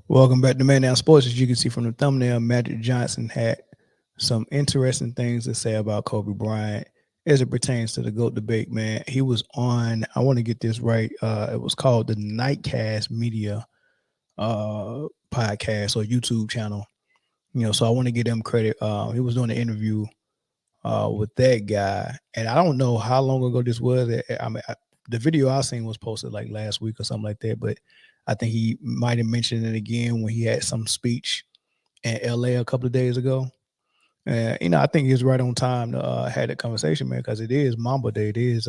Welcome back to Man Down Sports. As you can see from the thumbnail, Magic Johnson had some interesting things to say about Kobe Bryant as it pertains to the GOAT debate, man. He was on, I want to get this right. It was called the Nightcast Media podcast or YouTube channel. So I want to give them credit. He was doing an interview with that guy, and I don't know how long ago this was. The video I seen was posted like last week or something like that, but I think he might have mentioned it again when he had some speech in LA a couple of days ago. I think he was right on time to have that conversation, man, because it is Mamba Day. It is,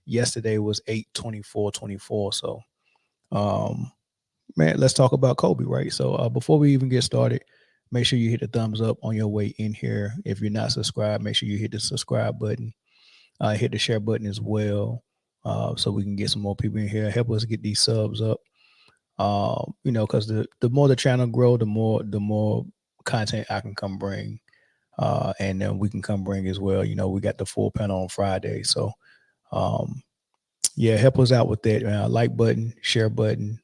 yesterday was 8/24/24. So, um, man, let's talk about Kobe, right? So, before we even get started, make sure you hit the thumbs up on your way in here. If you're not subscribed, make sure you hit the subscribe button, hit the share button as well, so we can get some more people in here. Help us get these subs up. Because the more the channel grow, the more content I can come bring, and then we can come bring as well. We got the full panel on Friday, so um, yeah, help us out with that. Like button, share button,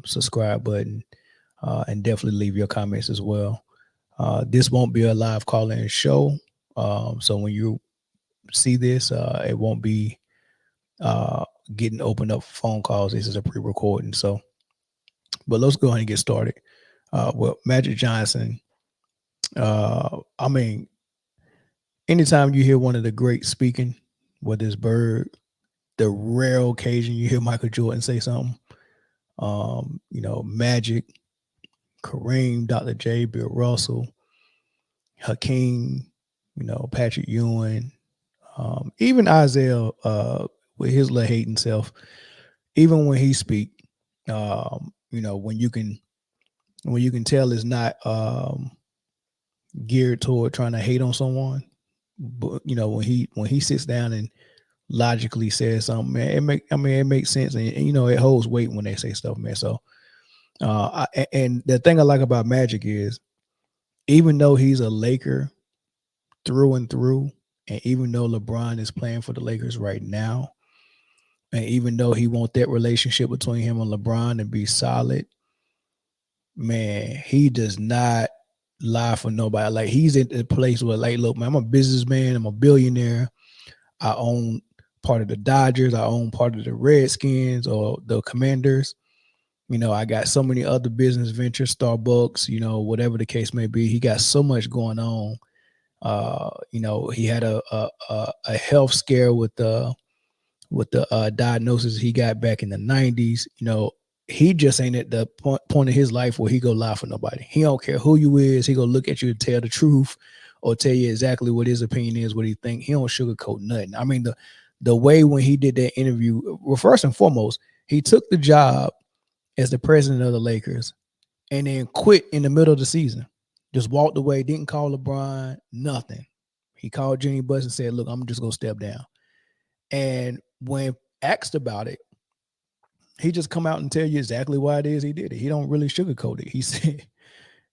subscribe button, and definitely leave your comments as well. This won't be a live call-in show, so when you see this, it won't be uh, getting opened up for phone calls. This is a pre-recording, so. But let's go ahead and get started. Well, Magic Johnson. I mean, anytime you hear one of the greats speaking, whether it's Bird, the rare occasion you hear Michael Jordan say something, Magic, Kareem, Dr. J, Bill Russell, Hakeem, Patrick Ewing, even Isaiah, with his little hating self, even when he speak, when you can tell it's not geared toward trying to hate on someone, but when he sits down and logically says something, man, it makes sense, and it holds weight when they say stuff, man. So and the thing I like about Magic is, even though he's a Laker through and through, and even though LeBron is playing for the Lakers right now, and even though he want that relationship between him and LeBron to be solid, man, he does not lie for nobody. Like, he's in a place where, like, look, man, I'm a businessman, I'm a billionaire, I own part of the Dodgers, I own part of the Redskins or the Commanders. I got so many other business ventures, Starbucks, whatever the case may be. He got so much going on. He had a health scare with the diagnosis he got back in the 90s. He just ain't at the point of his life where he go lie for nobody. He don't care who you is. He gonna look at you and tell the truth, or tell you exactly what his opinion is, what he think. He don't sugarcoat nothing. I mean, the way when he did that interview, well, first and foremost, he took the job as the president of the Lakers and then quit in the middle of the season. Just walked away, didn't call LeBron, nothing. He called Jenny Buss and said, look, I'm just gonna step down. And when asked about it, he just come out and tell you exactly why it is he did it. He don't really sugarcoat it.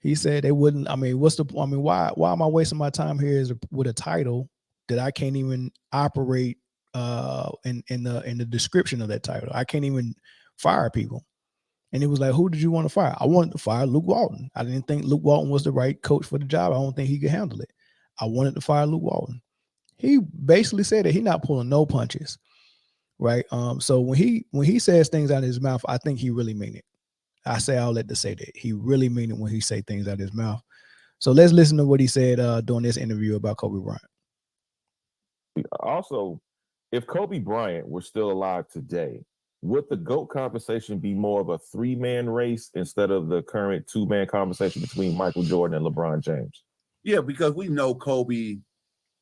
He said they wouldn't. I mean, why am I wasting my time here with a title that I can't even operate in the description of that title? I can't even fire people. And it was like, who did you want to fire? I wanted to fire Luke Walton. I didn't think Luke Walton was the right coach for the job. I don't think he could handle it. I wanted to fire Luke Walton. He basically said that he's not pulling no punches, right? So when he says things out of his mouth, I think he really mean it. I say all that to say that he really mean it when he say things out of his mouth. So let's listen to what he said during this interview about Kobe Bryant. Also, if Kobe Bryant were still alive today, would the GOAT conversation be more of a three-man race instead of the current two-man conversation between Michael Jordan and LeBron James? Yeah, because we know Kobe,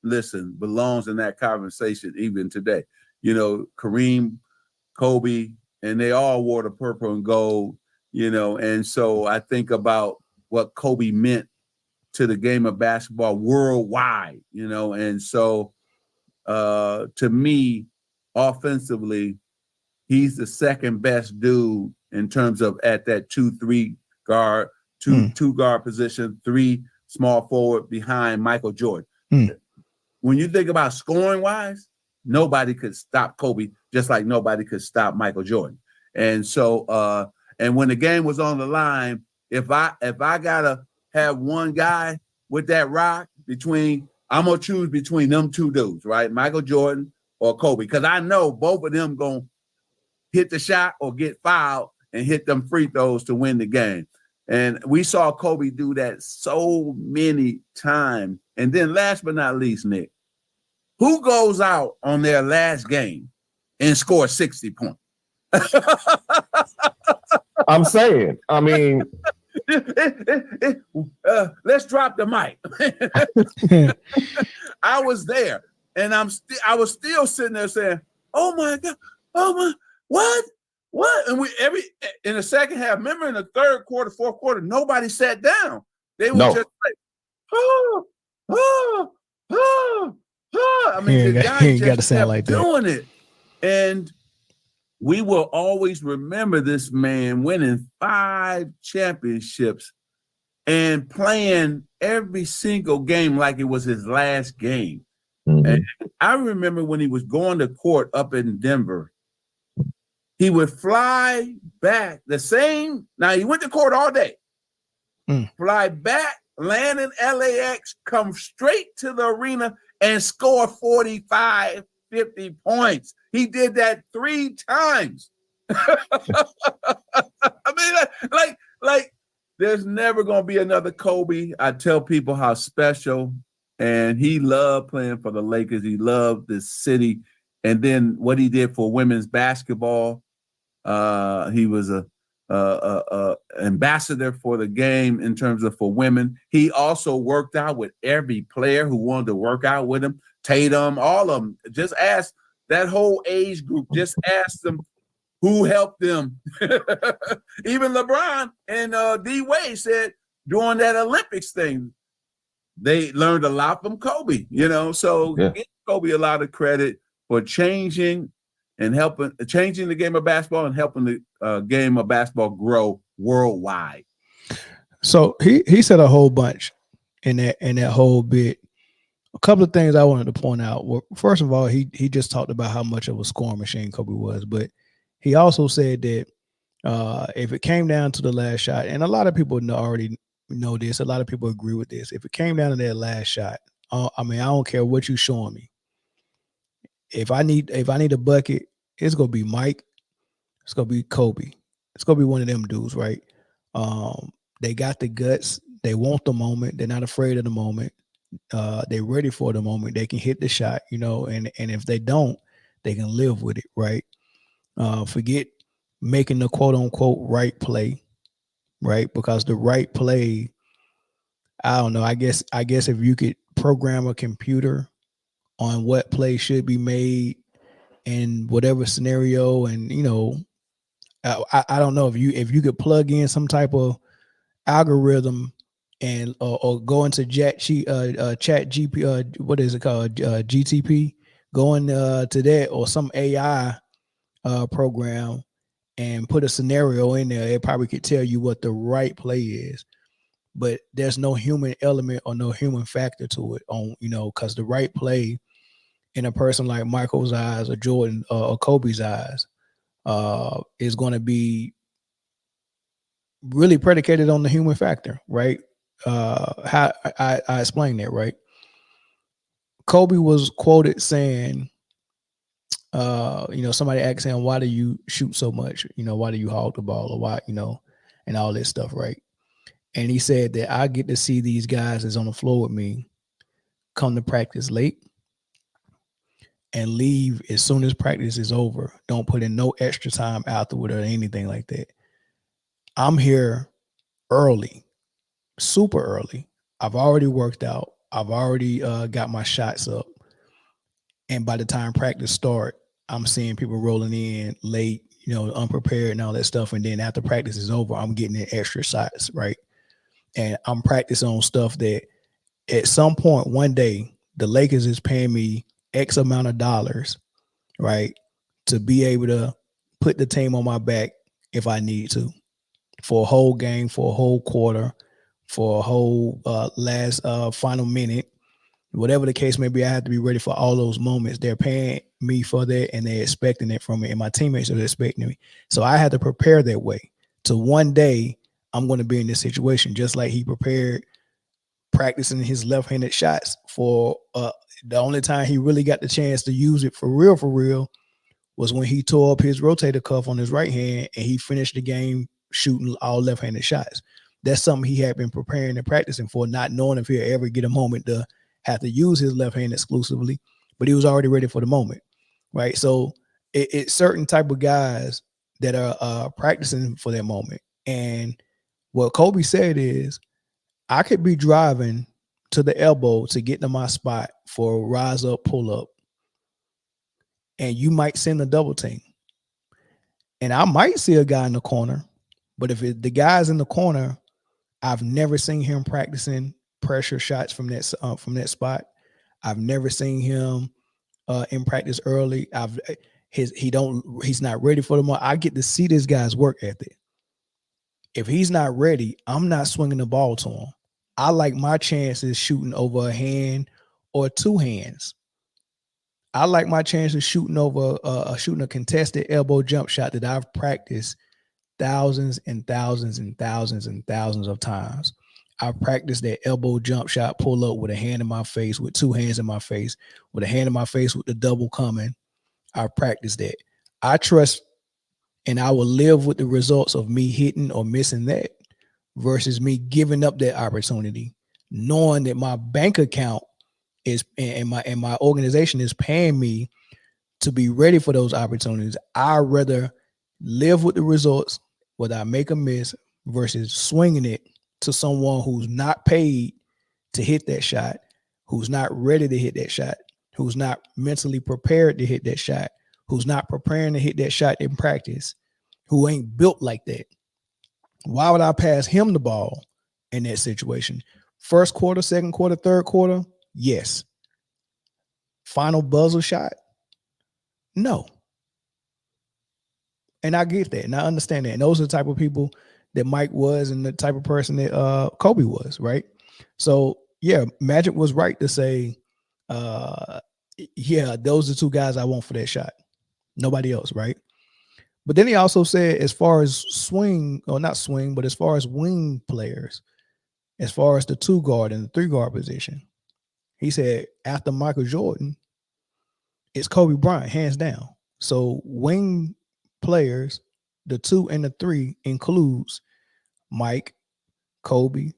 belongs in that conversation even today. Kareem, Kobe, and they all wore the purple and gold, and so I think about what Kobe meant to the game of basketball worldwide, and so to me, offensively, he's the second best dude in terms of at that 2-3 guard, two guard position, three small forward behind Michael Jordan. When you think about scoring wise, nobody could stop Kobe, just like nobody could stop Michael Jordan. And so, And when the game was on the line, if I gotta have one guy with that rock I'm gonna choose between them two dudes, right? Michael Jordan or Kobe, because I know both of them gonna hit the shot or get fouled and hit them free throws to win the game. And we saw Kobe do that so many times. And then last but not least, Nick, who goes out on their last game and scores 60 points? I'm saying, I mean, let's drop the mic. I was there, and I was still sitting there saying, "Oh my God, oh my, what?" And in the second half, remember in the third quarter, fourth quarter, nobody sat down. They were just like, "Oh, oh, oh, oh." I mean, the guy just kept like doing it, and we will always remember this man winning 5 championships and playing every single game like it was his last game. Mm-hmm. And I remember when he was going to court up in Denver, he would fly back now he went to court all day, fly back, land in LAX, come straight to the arena and score 45, 50 points. He did that 3 times. I mean, like there's never going to be another Kobe. I tell people how special, and he loved playing for the Lakers. He loved this city. And then what he did for women's basketball, he was a ambassador for the game in terms of for women. He also worked out with every player who wanted to work out with him. Tatum, all of them. Just ask that whole age group. Just ask them who helped them. Even LeBron and D Wade said during that Olympics thing, they learned a lot from Kobe. So give Kobe a lot of credit for changing the game of basketball and helping the game of basketball grow worldwide. So he said a whole bunch in that whole bit. A couple of things I wanted to point out. Well, first of all, he just talked about how much of a scoring machine Kobe was, but he also said that if it came down to the last shot, and a lot of people already know this, a lot of people agree with this. If it came down to that last shot, I don't care what you're showing me. If I need a bucket, it's gonna be Mike. It's gonna be Kobe. It's gonna be one of them dudes, right? They got the guts. They want the moment. They're not afraid of the moment. They're ready for the moment. They can hit the shot, and if they don't, they can live with it, right? Forget making the quote unquote right play, right? Because the right play, I don't know. I guess if you could program a computer on what play should be made in whatever scenario, and I don't know if you could plug in some type of algorithm and or go into chat GP, what is it called, GTP, go into that or some AI program and put a scenario in there, it probably could tell you what the right play is. But there's no human element or no human factor to it, because the right play in a person like Michael's eyes or Jordan or Kobe's eyes is going to be really predicated on the human factor, right? How I explain that, right? Kobe was quoted saying, somebody asked him, why do you shoot so much? Why do you hog the ball, or why, and all this stuff, right? And he said that I get to see these guys that's on the floor with me come to practice late and leave as soon as practice is over. Don't put in no extra time afterward or anything like that. I'm here early, super early. I've already worked out. I've already got my shots up. And by the time practice start, I'm seeing people rolling in late, unprepared and all that stuff. And then after practice is over, I'm getting in extra shots, right? And I'm practicing on stuff that at some point one day, the Lakers is paying me X amount of dollars, right, to be able to put the team on my back if I need to, for a whole game, for a whole quarter, for a whole last final minute, whatever the case may be. I have to be ready for all those moments. They're paying me for that, and they're expecting it from me, and my teammates are expecting me. So I had to prepare that way to one day I'm going to be in this situation, just like he prepared practicing his left-handed shots for the only time he really got the chance to use it for real was when he tore up his rotator cuff on his right hand and he finished the game shooting all left-handed shots. That's something he had been preparing and practicing for, not knowing if he'll ever get a moment to have to use his left hand exclusively, but he was already ready for the moment, right? So it's certain type of guys that are practicing for that moment. And what Kobe said is, I could be driving to the elbow to get to my spot for a rise up, pull up, and you might send a double team. And I might see a guy in the corner, but if the guy's in the corner, I've never seen him practicing pressure shots from that spot. I've never seen him in practice early. He's not ready for them. I get to see this guy's work ethic. If he's not ready, I'm not swinging the ball to him. I like my chances shooting over a hand or two hands. I like my chances shooting over shooting a contested elbow jump shot that I've practiced thousands and thousands and thousands and thousands of times. I've practiced that elbow jump shot pull up with a hand in my face, with two hands in my face, with a hand in my face with the double coming. I've practiced that. I trust and I will live with the results of me hitting or missing that versus me giving up that opportunity, knowing that my bank account is and my organization is paying me to be ready for those opportunities. I'd rather live with the results, whether I make a miss, versus swinging it to someone who's not paid to hit that shot, who's not ready to hit that shot, who's not mentally prepared to hit that shot, who's not preparing to hit that shot in practice, who ain't built like that. Why would I pass him the ball in that situation? First quarter, second quarter, third quarter, yes. Final buzzer shot, no. And I get that, and I understand that. And those are the type of people that Mike was and the type of person that Kobe was, right? So, yeah, Magic was right to say, yeah, those are two guys I want for that shot. Nobody else, right? But then he also said, as far as swing, or not swing, but as far as wing players, as far as the 2 guard and the 3 guard position, he said, after Michael Jordan, it's Kobe Bryant, hands down. So wing players, the 2 and the 3 includes Mike, Kobe,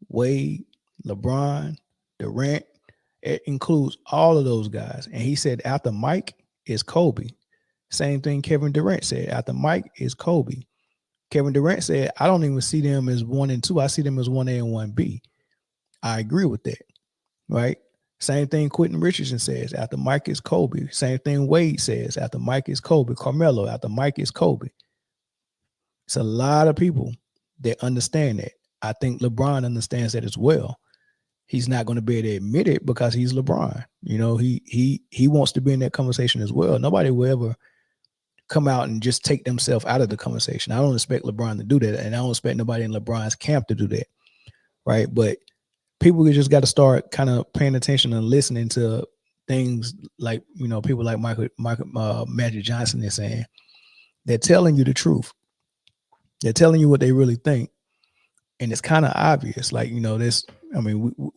Wade, LeBron, Durant. It includes all of those guys. And he said after Mike is Kobe. Same thing Kevin Durant said. After Mike is Kobe. Kevin Durant said, I don't even see them as 1 and 2. I see them as 1A and 1B. I agree with that, right? Same thing Quentin Richardson says. After Mike is Kobe. Same thing Wade says. After Mike is Kobe. Carmelo, after Mike is Kobe. It's a lot of people that understand that. I think LeBron understands that as well. He's not going to be able to admit it because he's LeBron. You know, he wants to be in that conversation as well. Nobody will ever come out and just take themselves out of the conversation. I don't expect LeBron to do that, and I don't expect nobody in LeBron's camp to do that, right? But people just got to start kind of paying attention and listening to things like, you know, people like Magic Johnson is saying. They're telling you the truth. They're telling you what they really think. And it's kind of obvious. Like, you know,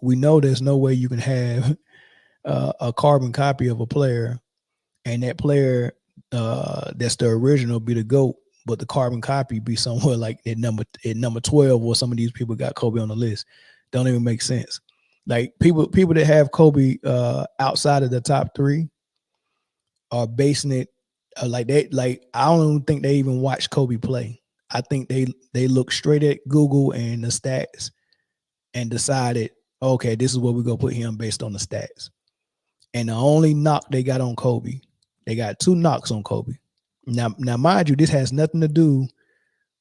we know there's no way you can have a carbon copy of a player and that player that's the original be the GOAT, but the carbon copy be somewhere like at number 12, or some of these people got Kobe on the list. Don't even make sense. Like people that have Kobe outside of the top 3 are basing it I don't think they even watch Kobe play. I think they look straight at Google and the stats and decided, okay, this is what we're gonna put him based on the stats. And the only knock they got on Kobe, they got 2 knocks on Kobe. Now, mind you, this has nothing to do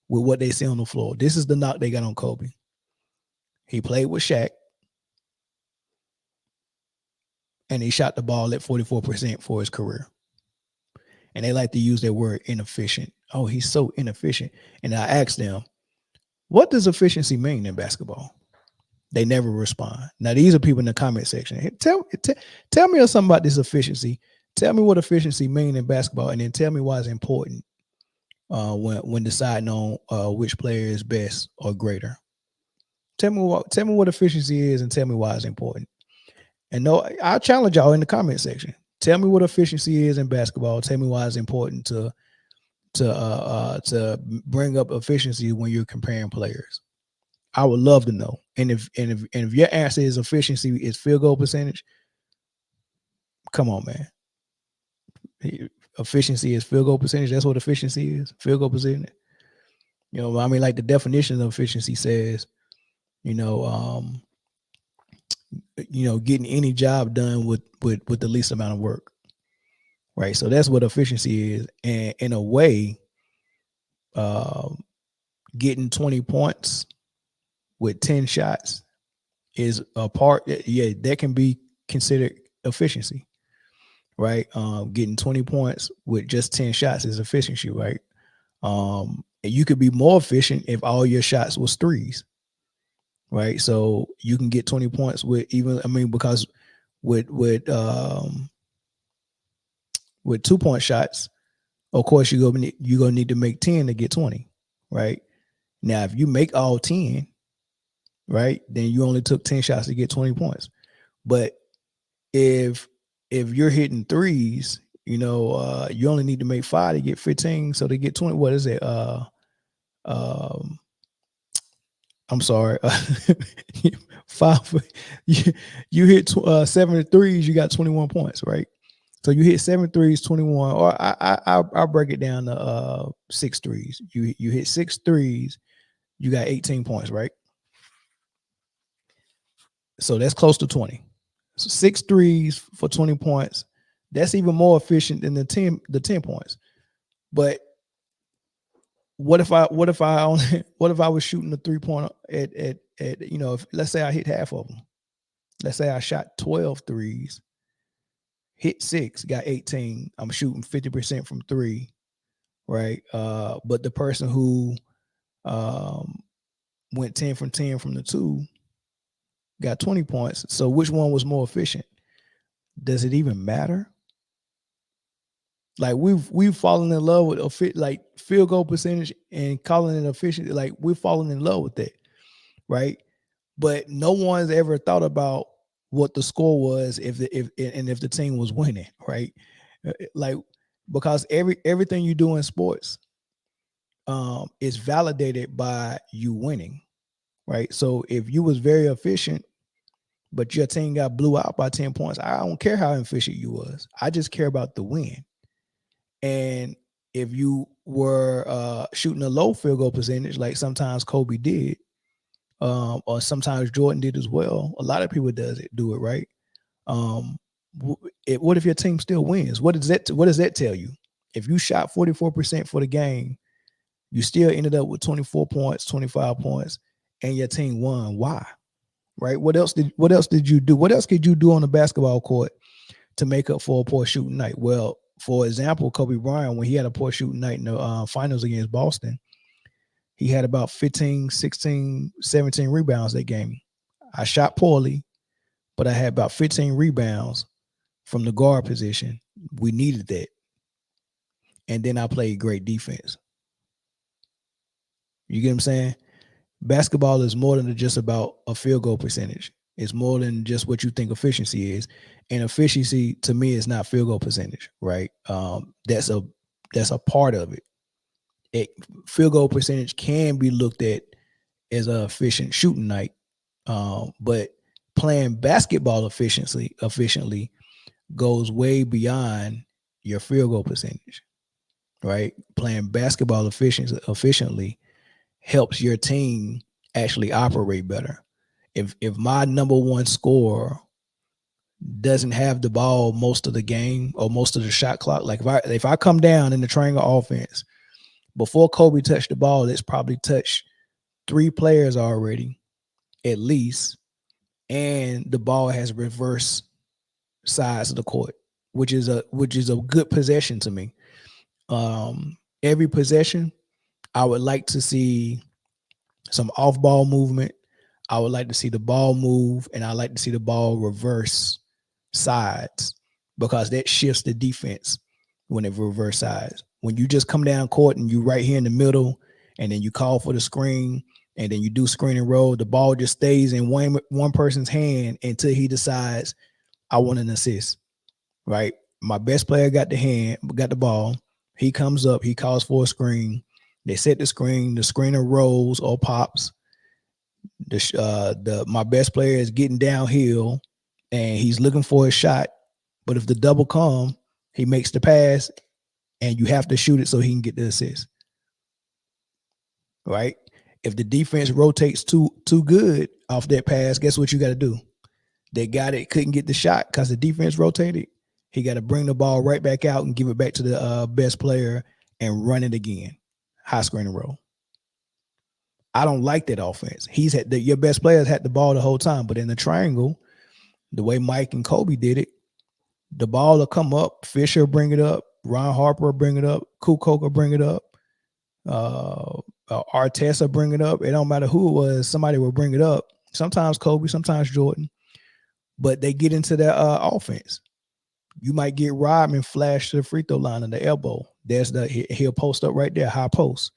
with what they see on the floor. This is the knock they got on Kobe. He played with Shaq, and he shot the ball at 44% for his career. And they like to use that word inefficient. Oh, he's so inefficient. And I asked them, what does efficiency mean in basketball? They never respond. Now, these are people in the comment section. Hey, tell me something about this efficiency. Tell me what efficiency means in basketball, and then tell me why it's important when deciding on which player is best or greater. Tell me what efficiency is, and tell me why it's important. And no, I'll challenge y'all in the comment section. Tell me what efficiency is in basketball. Tell me why it's important to bring up efficiency when you're comparing players. I would love to know. And if your answer is efficiency is field goal percentage, come on, man. Efficiency is field goal percentage. That's what efficiency is. Field goal percentage. You know, I mean, like the definition of efficiency says, getting any job done with the least amount of work. Right. So that's what efficiency is. And in a way, getting 20 points with 10 shots is a part. Yeah, that can be considered efficiency. Right. Getting 20 points with just 10 shots is efficiency. Right. And you could be more efficient if all your shots was threes. Right. So you can get 20 points with because with 2-point shots, of course, you're gonna need to make 10 to get 20, right? Now, if you make all 10, right, then you only took 10 shots to get 20 points. But if you're hitting threes, you only need to make 5 to get 15. So to get 20, what is it? I'm sorry, 5. You hit 7 threes, you got 21 points, right? So you hit 7 threes, 21, or I'll break it down to 6 threes. You hit 6 threes, you got 18 points, right? So that's close to 20. So 6 threes for 20 points. That's even more efficient than the 10 points. But what if I was shooting a 3-pointer at if, let's say I hit half of them. Let's say I shot 12 threes, hit 6, got 18. I'm shooting 50% from 3, right? But the person who went 10 from 10 from the 2 got 20 points. So which one was more efficient? Does it even matter? Like we've fallen in love with like field goal percentage and calling it efficient. Like we've fallen in love with that, right? But no one's ever thought about what the score was if the team was winning, right? Like, because everything you do in sports is validated by you winning, right? So if you was very efficient, but your team got blew out by 10 points, I don't care how efficient you was. I just care about the win. And if you were shooting a low field goal percentage, like sometimes Kobe did, or sometimes Jordan did as well. A lot of people do it, right? What if your team still wins? What does that tell you? If you shot 44% for the game, you still ended up with 24 points, 25 points, and your team won. Why? Right? What else did you do? What else could you do on the basketball court to make up for a poor shooting night? Well, for example, Kobe Bryant, when he had a poor shooting night in the finals against Boston, he had about 15, 16, 17 rebounds that game. I shot poorly, but I had about 15 rebounds from the guard position. We needed that. And then I played great defense. You get what I'm saying? Basketball is more than just about a field goal percentage. It's more than just what you think efficiency is. And efficiency to me is not field goal percentage, right? That's a part of it. Field goal percentage can be looked at as an efficient shooting night, but playing basketball efficiently goes way beyond your field goal percentage, right? Playing basketball efficiently helps your team actually operate better. If my number one scorer doesn't have the ball most of the game or most of the shot clock, like if I come down in the triangle offense, before Kobe touched the ball, it's probably touched 3 players already, at least, and the ball has reverse sides of the court, which is a good possession to me. Every possession, I would like to see some off-ball movement. I would like to see the ball move, and I like to see the ball reverse sides, because that shifts the defense when it reverse sides. when you just come down court and you right here in the middle, and then you call for the screen, and then you do screen and roll, the ball just stays in one person's hand until he decides, I want an assist, right? My best player got the ball. He comes up, he calls for a screen. They set the screener rolls or pops. My best player is getting downhill and he's looking for a shot. But if the double come, he makes the pass and you have to shoot it so he can get the assist. Right? If the defense rotates too good off that pass, guess what you got to do? They got it, couldn't get the shot because the defense rotated. He got to bring the ball right back out and give it back to the best player and run it again. High screen and roll. I don't like that offense. Your best players had the ball the whole time, but in the triangle, the way Mike and Kobe did it, the ball will come up. Fisher will bring it up. Ron Harper will bring it up. Kukoc will bring it up. Artest will bring it up. It don't matter who it was. Somebody will bring it up. Sometimes Kobe, sometimes Jordan. But they get into their offense. You might get Rodman flash to the free throw line in the elbow. He'll post up right there, high post.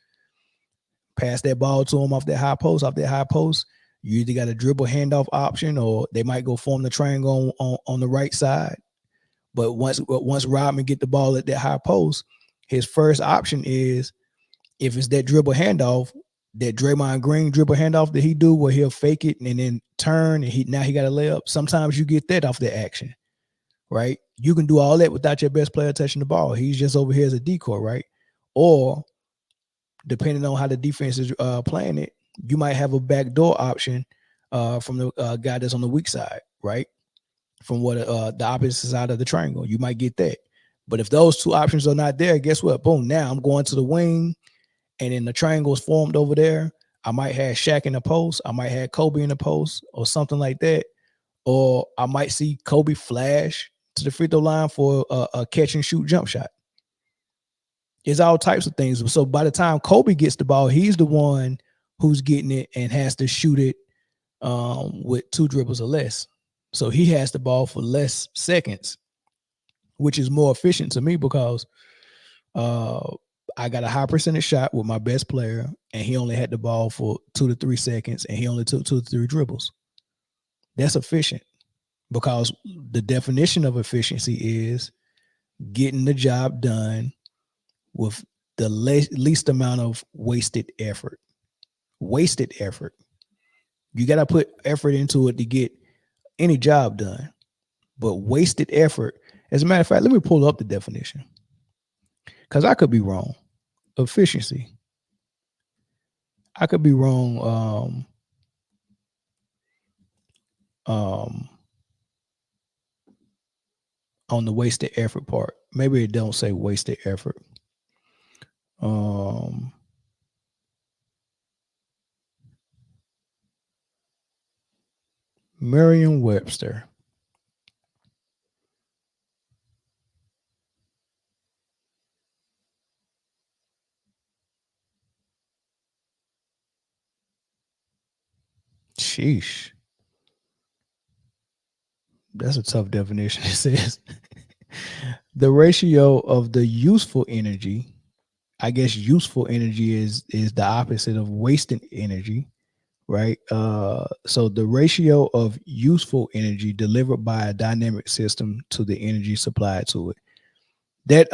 Pass that ball to him off that high post. Off that high post, you either got a dribble handoff option or they might go form the triangle on the right side. But once Rodman get the ball at that high post, his first option is, if it's that dribble handoff, that Draymond Green dribble handoff that he do where he'll fake it and then turn and he got a layup. Sometimes you get that off the action, right? You can do all that without your best player touching the ball. He's just over here as a decoy, right? Or depending on how the defense is playing it, you might have a backdoor option from the guy that's on the weak side, right? From the opposite side of the triangle. You might get that. But if those two options are not there, guess what? Boom, now I'm going to the wing, and then the triangle is formed over there. I might have Shaq in the post. I might have Kobe in the post or something like that. Or I might see Kobe flash to the free throw line for a catch and shoot jump shot. It's all types of things. So by the time Kobe gets the ball, he's the one who's getting it and has to shoot it with 2 dribbles or less. So he has the ball for less seconds, which is more efficient to me because I got a high percentage shot with my best player, and he only had the ball for 2 to 3 seconds, and he only took 2 to 3 dribbles. That's efficient because the definition of efficiency is getting the job done with the least amount of wasted effort. Wasted effort. You got to put effort into it to get any job done. But wasted effort, as a matter of fact, let me pull up the definition because I could be wrong. Efficiency. I could be wrong on the wasted effort part. Maybe it don't say wasted effort. Merriam-Webster. Sheesh. That's a tough definition. It says the ratio of the useful energy. I guess useful energy is the opposite of wasted energy, right? So the ratio of useful energy delivered by a dynamic system to the energy supplied to it. That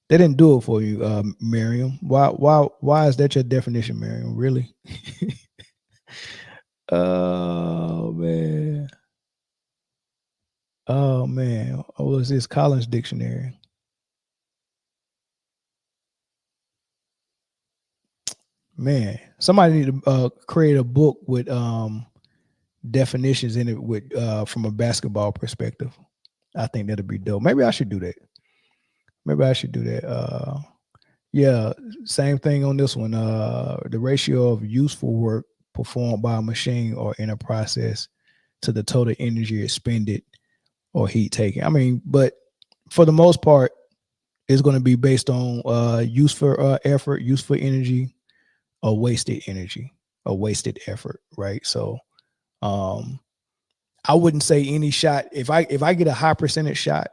didn't do it for you, Miriam. Why is that your definition, Miriam? Really? Oh man. Oh man. Oh, is this Collins Dictionary? Man, somebody need to create a book with definitions in it with from a basketball perspective. I think that'd be dope. Maybe I should do that. Yeah, same thing on this one. The ratio of useful work performed by a machine or in a process to the total energy expended or heat taken. I mean, but for the most part, it's going to be based on useful effort, useful energy, or wasted energy, or wasted effort, right? So I wouldn't say any shot. If I get a high percentage shot,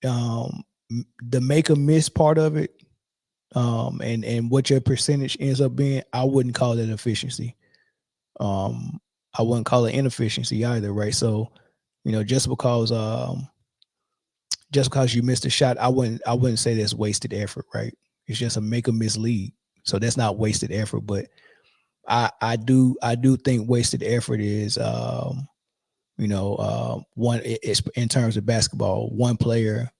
the make or miss part of it, and what your percentage ends up being, I wouldn't call it efficiency. I wouldn't call it inefficiency either, right? So, just because you missed a shot, I wouldn't say that's wasted effort, right? It's just a make or miss lead. So that's not wasted effort, but I do think wasted effort is one, it's in terms of basketball, one player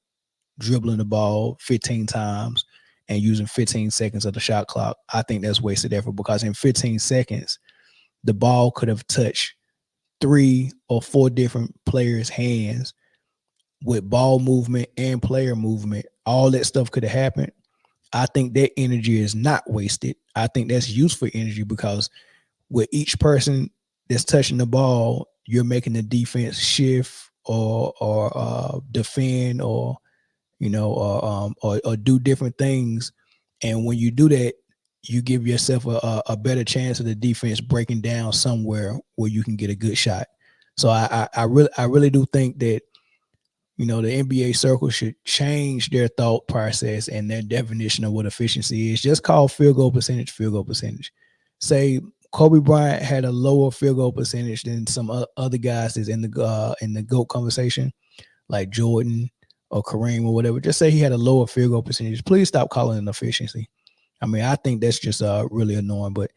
dribbling the ball 15 times and using 15 seconds of the shot clock. I think that's wasted effort, because in 15 seconds, the ball could have touched 3 or 4 different players' hands with ball movement and player movement. All that stuff could have happened. I think that energy is not wasted. I think that's useful energy, because with each person that's touching the ball, you're making the defense shift or defend or do different things. And when you do that, you give yourself a better chance of the defense breaking down somewhere where you can get a good shot. So I really do think that the NBA circle should change their thought process and their definition of what efficiency is. Just call field goal percentage. Say Kobe Bryant had a lower field goal percentage than some other guys that's in the GOAT conversation, like Jordan or Kareem or whatever. Just say he had a lower field goal percentage. Please stop calling it efficiency. I mean, I think that's just really annoying. But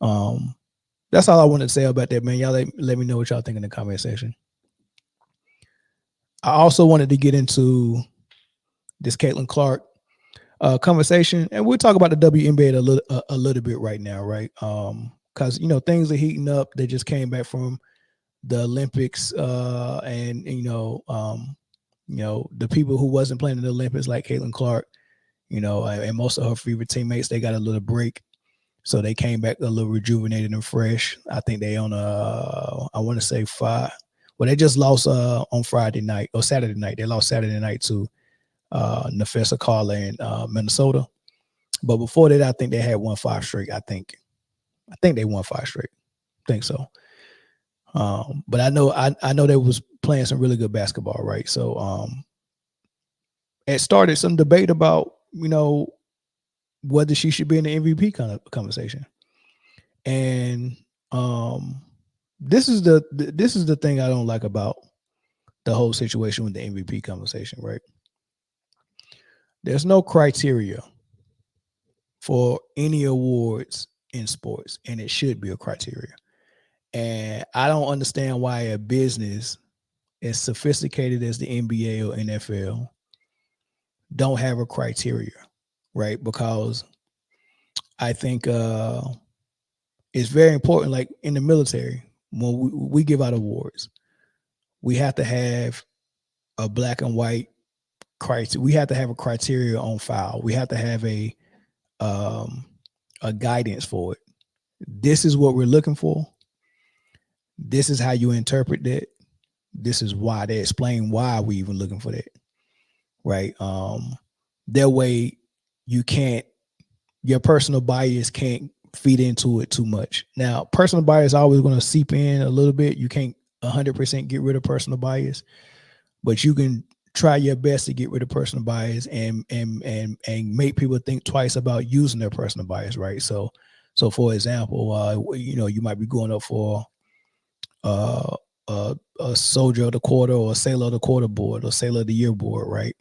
that's all I wanted to say about that, man. Y'all let me know what y'all think in the comment section. I also wanted to get into this Caitlin Clark conversation, and we'll talk about the WNBA a little bit right now, right? Because things are heating up. They just came back from the Olympics, and the people who wasn't playing in the Olympics, like Caitlin Clark, and most of her favorite teammates, they got a little break, so they came back a little rejuvenated and fresh. I think they on I want to say 5. Well, they just lost on Friday night or Saturday night. They lost Saturday night to Nafessa Carla in Minnesota. But before that, I think they had won 5 straight. I think they won 5 straight. I think so. But I know they was playing some really good basketball, right? So it started some debate about whether she should be in the MVP kind of conversation. And this is the thing I don't like about the whole situation with the MVP conversation, right? There's no criteria for any awards in sports, and it should be a criteria. And I don't understand why a business as sophisticated as the NBA or NFL don't have a criteria, right? Because I think it's very important, like in the military, when we give out awards, we have to have a black and white criteria. We have to have a criteria on file. We have to have a guidance for it. This is what we're looking for. This is how you interpret that. This is why. They explain why we even looking for that, right? That way your personal bias can't feed into it too much. Now, personal bias is always going to seep in a little bit. You can't 100% get rid of personal bias, but you can try your best to get rid of personal bias and make people think twice about using their personal bias, right? So for example, you might be going up for a soldier of the quarter or a sailor of the quarter board or sailor of the year board, right?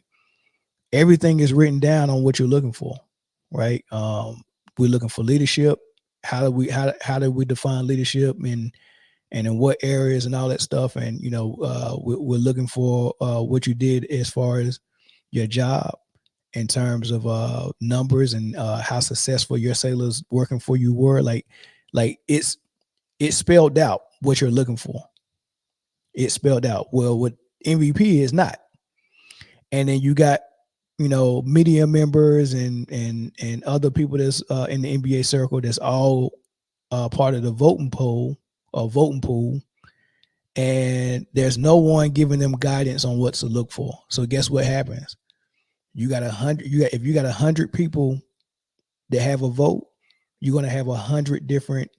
Everything is written down on what you're looking for, right? We're looking for leadership. How do we define leadership and in what areas and all that stuff? And we're looking for what you did as far as your job in terms of numbers and how successful your sailors working for you were. Like it's spelled out what you're looking for. It's spelled out. Well, what MVP is not. And then you got media members and other people that's in the NBA circle that's all part of the voting pool, and there's no one giving them guidance on what to look for. So guess what happens? You got 100. If you got 100 people that have a vote, you're gonna have 100 different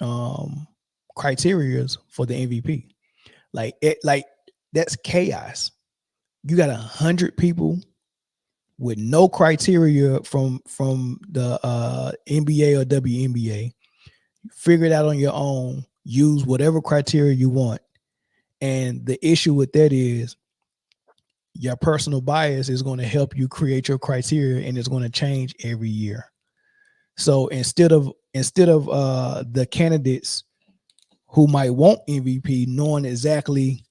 criterias for the MVP. Like that's chaos. you got 100 people with no criteria from the NBA or WNBA. Figure it out on your own. Use whatever criteria you want. And the issue with that is your personal bias is going to help you create your criteria, and it's going to change every year. So instead of the candidates who might want MVP knowing exactly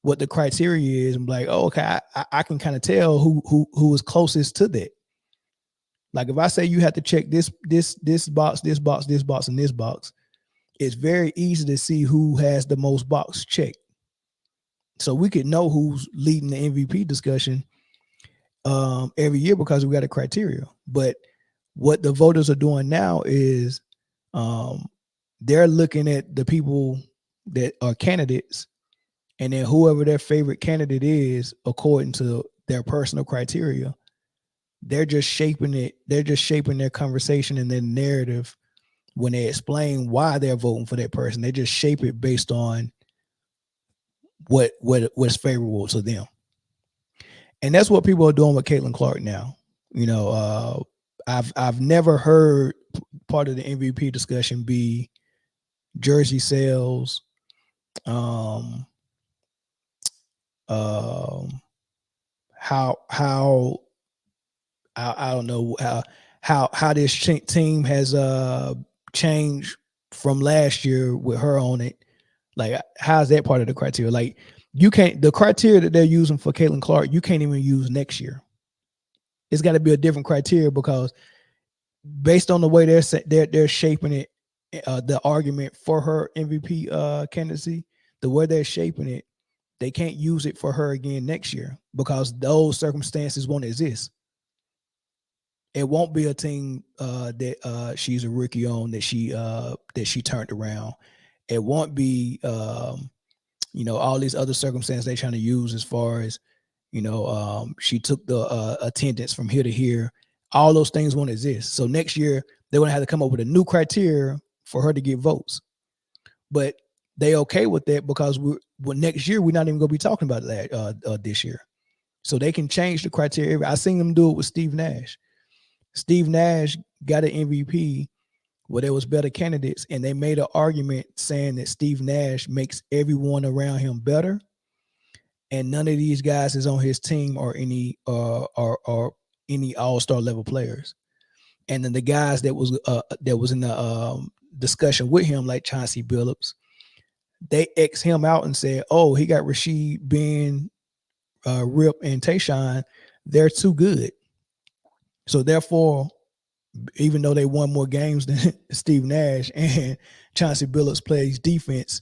what the criteria is, and be like, oh, okay, I can kind of tell who is closest to that. Like if I say you have to check this box, this box, this box, and this box, it's very easy to see who has the most box checked. So we could know who's leading the MVP discussion every year because we got a criteria. But what the voters are doing now is they're looking at the people that are candidates, and then whoever their favorite candidate is, according to their personal criteria, they're just shaping it. They're just shaping their conversation and their narrative when they explain why they're voting for that person. They just shape it based on what's favorable to them. And that's what people are doing with Caitlin Clark now. You know, I've never heard part of the MVP discussion be jersey sales, how I don't know how this team has changed from last year with her on it. Like, how's that part of the criteria? Like, you can't, the criteria that they're using for Caitlin Clark, you can't even use next year. It's got to be a different criteria, because based on the way they're shaping it, the argument for her MVP candidacy, the way they're shaping it, they can't use it for her again next year because those circumstances won't exist. It won't be a team that she's a rookie on that she turned around. It won't be all these other circumstances they're trying to use as far as she took the attendance from here to here. All those things won't exist. So next year they're going to have to come up with a new criteria for her to get votes. But they okay with that because next year we're not even going to be talking about that this year. So they can change the criteria. I seen them do it with Steve Nash. Steve Nash got an MVP where there was better candidates, and they made an argument saying that Steve Nash makes everyone around him better, and none of these guys is on his team or any all-star level players. And then the guys that was in the discussion with him, like Chauncey Billups, they X him out and said, "Oh, he got Rasheed, Ben, Rip, and Tayshaun. They're too good." So therefore, even though they won more games than Steve Nash, and Chauncey Billups plays defense,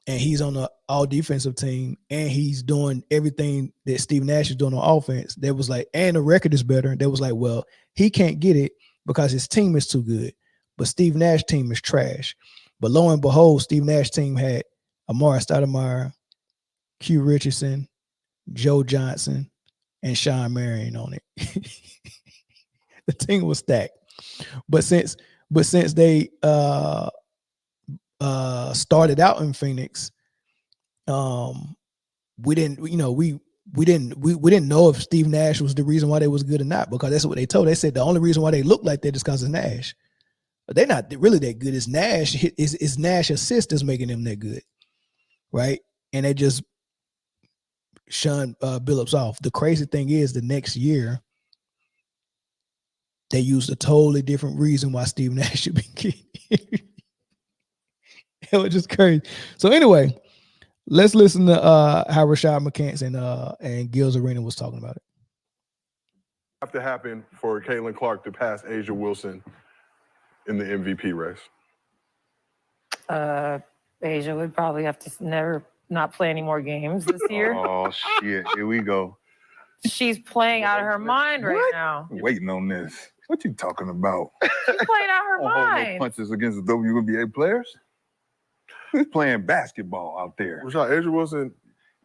and he's on the all defensive team, and he's doing everything that Steve Nash is doing on offense, that was like, and the record is better. That was like, well, he can't get it because his team is too good, but Steve Nash's team is trash. But lo and behold, Steve Nash's team had Amari Stoudemire, Q Richardson, Joe Johnson, and Sean Marion on it. The team was stacked. But since they started out in Phoenix, we didn't know if Steve Nash was the reason why they was good or not, because that's what they told. They said the only reason why they look like that is because of Nash. But they're not really that good. It's Nash. It's Nash assist that's making them that good, right? And they just shunned Billups off. The crazy thing is, the next year they used a totally different reason why Steve Nash should be getting it. It was just crazy. So anyway, let's listen to how Rashad McCants and Gil's Arena was talking about it. Have to happen for Caitlin Clark to pass Asia Wilson in the MVP race? Asia would probably have to not play any more games this year. Oh shit! Here we go. She's playing out of her mind right now. I'm waiting on this. What you talking about? She's playing out her mind. No punches against the WNBA players. Who's playing basketball out there? Rashad, Asia Wilson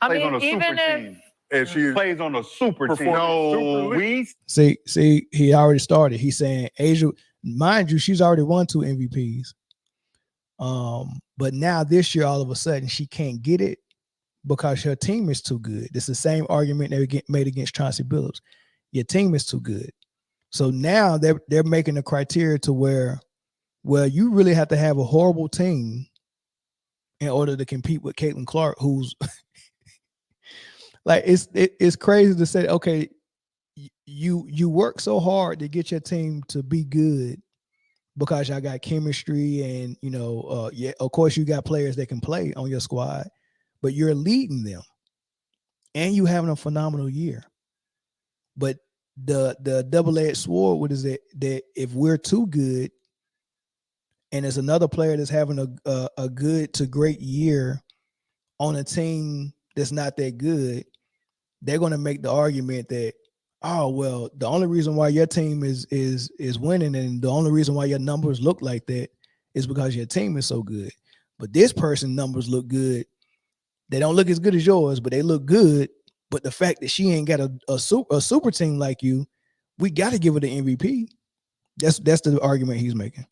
plays on a super team. And she plays on a super team. No, see, he already started. He's saying Asia, mind you, she's already won 2 MVPs. But now this year, all of a sudden, she can't get it because her team is too good. It's the same argument they get made against Chauncey Billups. Your team is too good. So now they're making the criteria to where, well, you really have to have a horrible team in order to compete with Caitlin Clark, who's like, it's crazy to say, okay, you work so hard to get your team to be good because y'all got chemistry and, yeah, of course you got players that can play on your squad, but you're leading them and you having a phenomenal year. But the double-edged sword, what is it, that if we're too good and there's another player that's having a good to great year on a team that's not that good, they're going to make the argument that, oh, well, the only reason why your team is winning and the only reason why your numbers look like that is because your team is so good. But this person's numbers look good. They don't look as good as yours, but they look good. But the fact that she ain't got a super team like you, we got to give her the MVP. That's the argument he's making.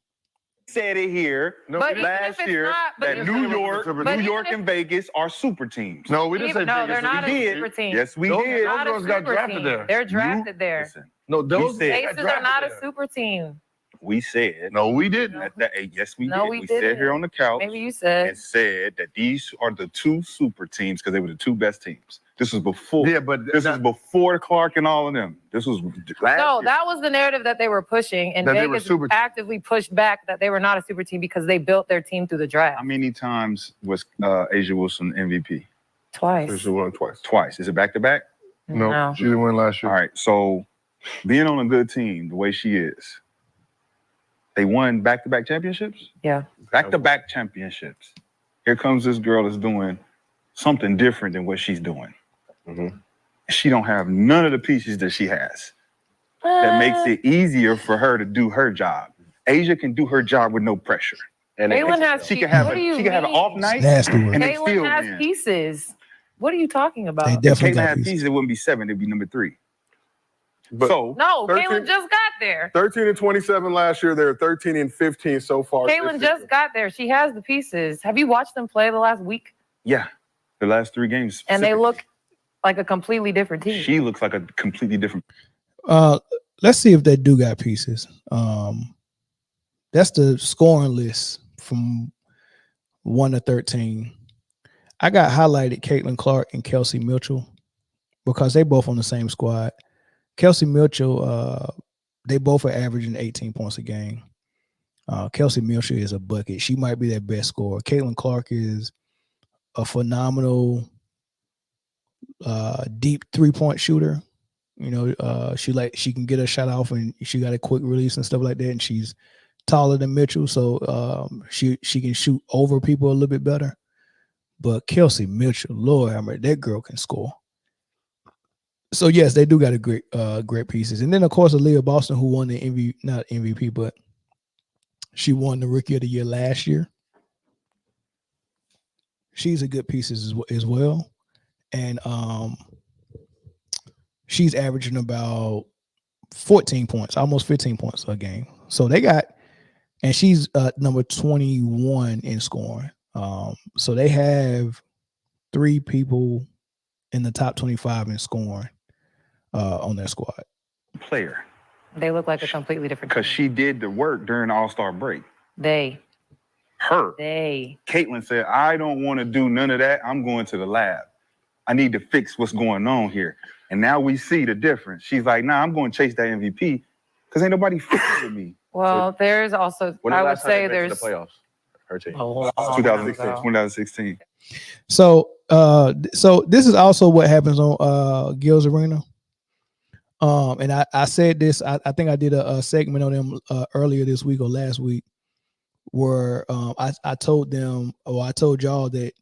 Said it here last year that New York and Vegas are super teams. No, we didn't say No, Vegas. they're not We a did. super team. Yes, we Those- did. They're not Those a girls got super drafted team. there. They're drafted there. Listen, No, those said- Aces are not a there. super team. we said No, we didn't. yes, we No, did. we We sat didn't. here on the couch Maybe you said. and said that these are the two super teams because they were the two best teams. This was before. Yeah, but This was before Clark and all of them. This was last No, year. that was the narrative that they were pushing, and That they were Vegas super team. actively pushed back that they were not a super team because they built their team through the draft How many times was Asia Wilson MVP? twice. She won twice. Twice. Is it back to back? No, she didn't win last All year. right. So being on a good team, the way she is, they won back-to-back championships? Yeah. Back-to-back championships. Here comes this girl that's doing something different than what she's doing. Mhm. She don't have none of the pieces that she has. That makes it easier for her to do her job. Asia can do her job with no pressure. And Caitlin has. She can have what do you she can have an mean? off night. Nasty work. And they Caitlin still has win. pieces. What are you talking about? They If definitely Caitlin got had pieces. pieces, it wouldn't be 7, it'd be number 3. But So No, 13 Caitlin just got there. 13 and 27 last year. They're 13 and 15 so far. Caitlin just got there. She has the pieces. Have you watched them play the last week? yeah, the last 3 games. And they specifically. look like a completely different team. She looks like a completely different. Let's see if they do got pieces. That's the scoring list from 1 to 13. I got highlighted Caitlin Clark and Kelsey Mitchell because they both on the same squad. Kelsey Mitchell, they both are averaging 18 points a game. Kelsey Mitchell is a bucket. She might be their best scorer. Caitlin Clark is a phenomenal deep 3-point shooter. She can get a shot off and she got a quick release and stuff like that. And she's taller than Mitchell, so she can shoot over people a little bit better. But Kelsey Mitchell, Lord, that girl can score. So yes, they do got a great pieces. And then of course Aaliyah Boston, who won the not MVP, but she won the Rookie of the Year last year. She's a good piece as well. And she's averaging about 14 points, almost 15 points a game. So they got, and she's number 21 in scoring. So they have 3 people in the top 25 in scoring on their squad. Player. They look like a completely different Because team. she did the work during the All-Star break. They. Caitlin said, I don't want to do none of that. I'm going to the lab. I need to fix what's going on here. And now we see the difference. She's like, nah, I'm going to chase that MVP because ain't nobody fixing with me. Well, there's also, I would say there's the playoffs. Her team. 2016. So this is also what happens on Gil's Arena. And I said this, I think I did a segment on them earlier this week or last week where I told them, or I told y'all that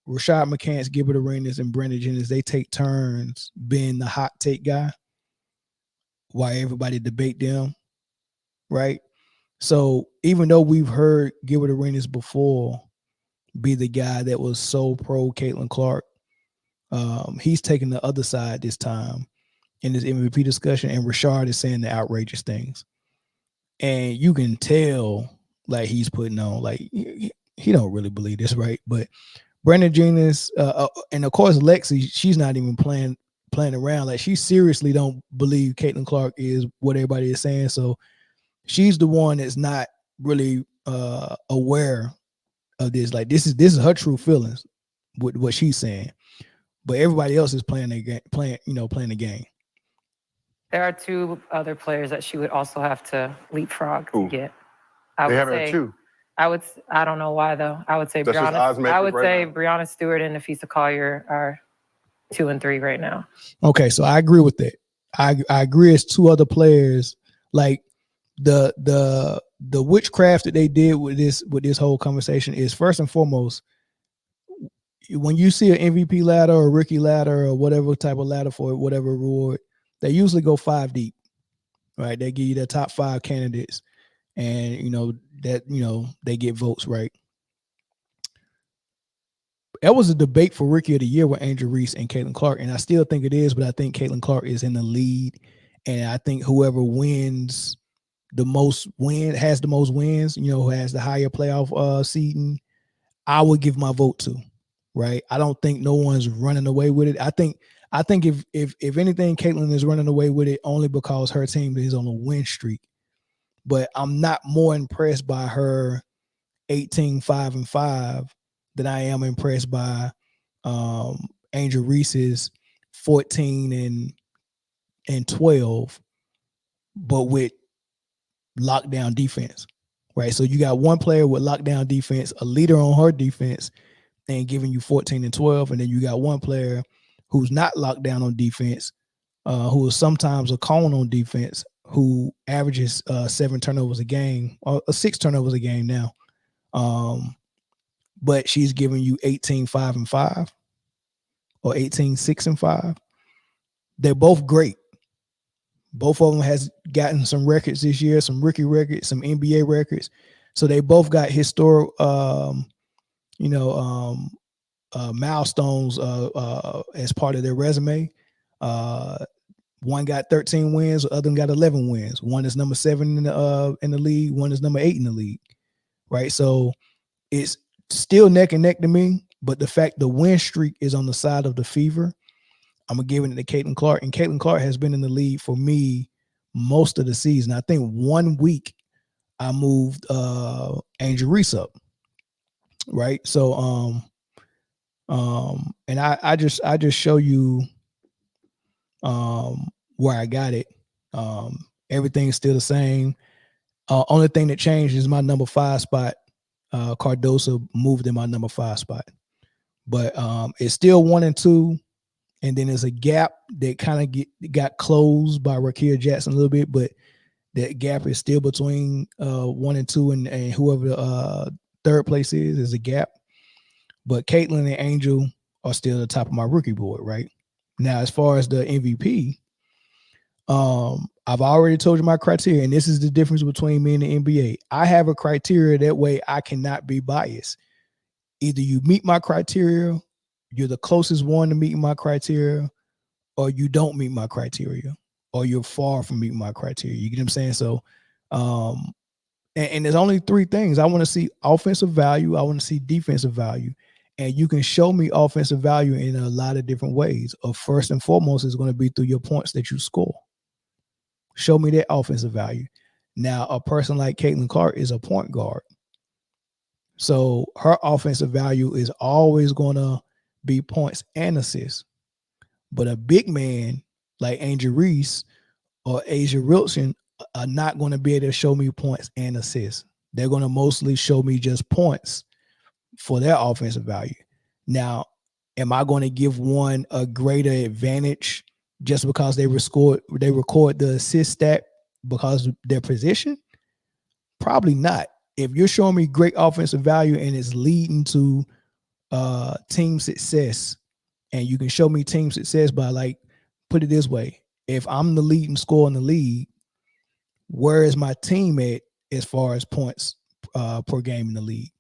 Rashad McCants, Gilbert Arenas, and Brandon Jennings, they take turns being the hot take guy while everybody debate them, right? So even though we've heard Gilbert Arenas before be the guy that was so pro Caitlin Clark, he's taking the other side this time in this MVP discussion, and Rashad is saying the outrageous things. And you can tell like he's putting on, like he don't really believe this, right? But Brandon Jennings, and of course Lexi, she's not even playing around. Like, she seriously don't believe Caitlin Clark is what everybody is saying. So she's the one that's not really aware of this. Like, this is her true feelings with what she's saying. But everybody else is playing the game. There are two other players that she would also have to leapfrog to Ooh. get. They have her too. I don't know why though. I would say That's just Brianna. Osmaker I would right say now. Brianna Stewart and Nafisa Collier are 2 and 3 right now. Okay, so I agree with that. I agree. It's two other players. Like, the witchcraft that they did with this whole conversation is, first and foremost, when you see an MVP ladder or a rookie ladder or whatever type of ladder for whatever award, they usually go 5 deep, right? They give you the top 5 candidates, and they get votes, right? That was a debate for Rookie of the Year with Angel Reese and Caitlin Clark, and I still think it is, but I think Caitlin Clark is in the lead, and I think whoever has the most wins, who has the higher playoff seeding, I would give my vote to, right? I don't think no one's running away with it. I think if anything, Caitlin is running away with it only because her team is on a win streak. But I'm not more impressed by her 18-5-5 than I am impressed by Angel Reese's 14-12, but with lockdown defense, right? So you got one player with lockdown defense, a leader on her defense, and giving you 14-12, and then you got one player who's not locked down on defense, who is sometimes a cone on defense, who averages 7 turnovers a game, or 6 turnovers a game now. But she's giving you 18-5-5 or 18-6-5. They're both great. Both of them has gotten some records this year, some rookie records, some NBA records. So they both got historic, milestones as part of their resume. One got 13 wins, the other one got 11 wins. One is number 7 in the league. One is number 8 in the league, right? So it's still neck and neck to me. But the fact the win streak is on the side of the fever, I'm gonna give it to Caitlin Clark. And Caitlin Clark has been in the league for me most of the season. I think 1 week I moved Angel Reese up, right? So and I just show you where I got it. Everything's still the same. Only thing that changed is my number 5 spot. Cardoso moved in my number 5 spot, but it's still 1 and 2, and then there's a gap that kind of got closed by Rakia Jackson a little bit, but that gap is still between 1 and 2, and whoever the third place is a gap. But Caitlin and Angel are still at the top of my rookie board, right? Now, as far as the MVP, I've already told you my criteria, and this is the difference between me and the NBA. I have a criteria, that way I cannot be biased. Either you meet my criteria, you're the closest one to meeting my criteria, or you don't meet my criteria, or you're far from meeting my criteria. You get what I'm saying? So, and there's only 3 things. I want to see offensive value. I want to see defensive value. And you can show me offensive value in a lot of different ways. First and foremost is going to be through your points that you score. Show me that offensive value. Now, a person like Caitlin Clark is a point guard. So her offensive value is always going to be points and assists. But a big man like Angel Reese or Asia Wilson are not going to be able to show me points and assists. They're going to mostly show me just points for their offensive value. Now, am I going to give one a greater advantage just because they record the assist stat because of their position? Probably not. If you're showing me great offensive value and it's leading to team success, and you can show me team success by, like, put it this way, if I'm the leading scorer in the league, where is my team at as far as points per game in the league?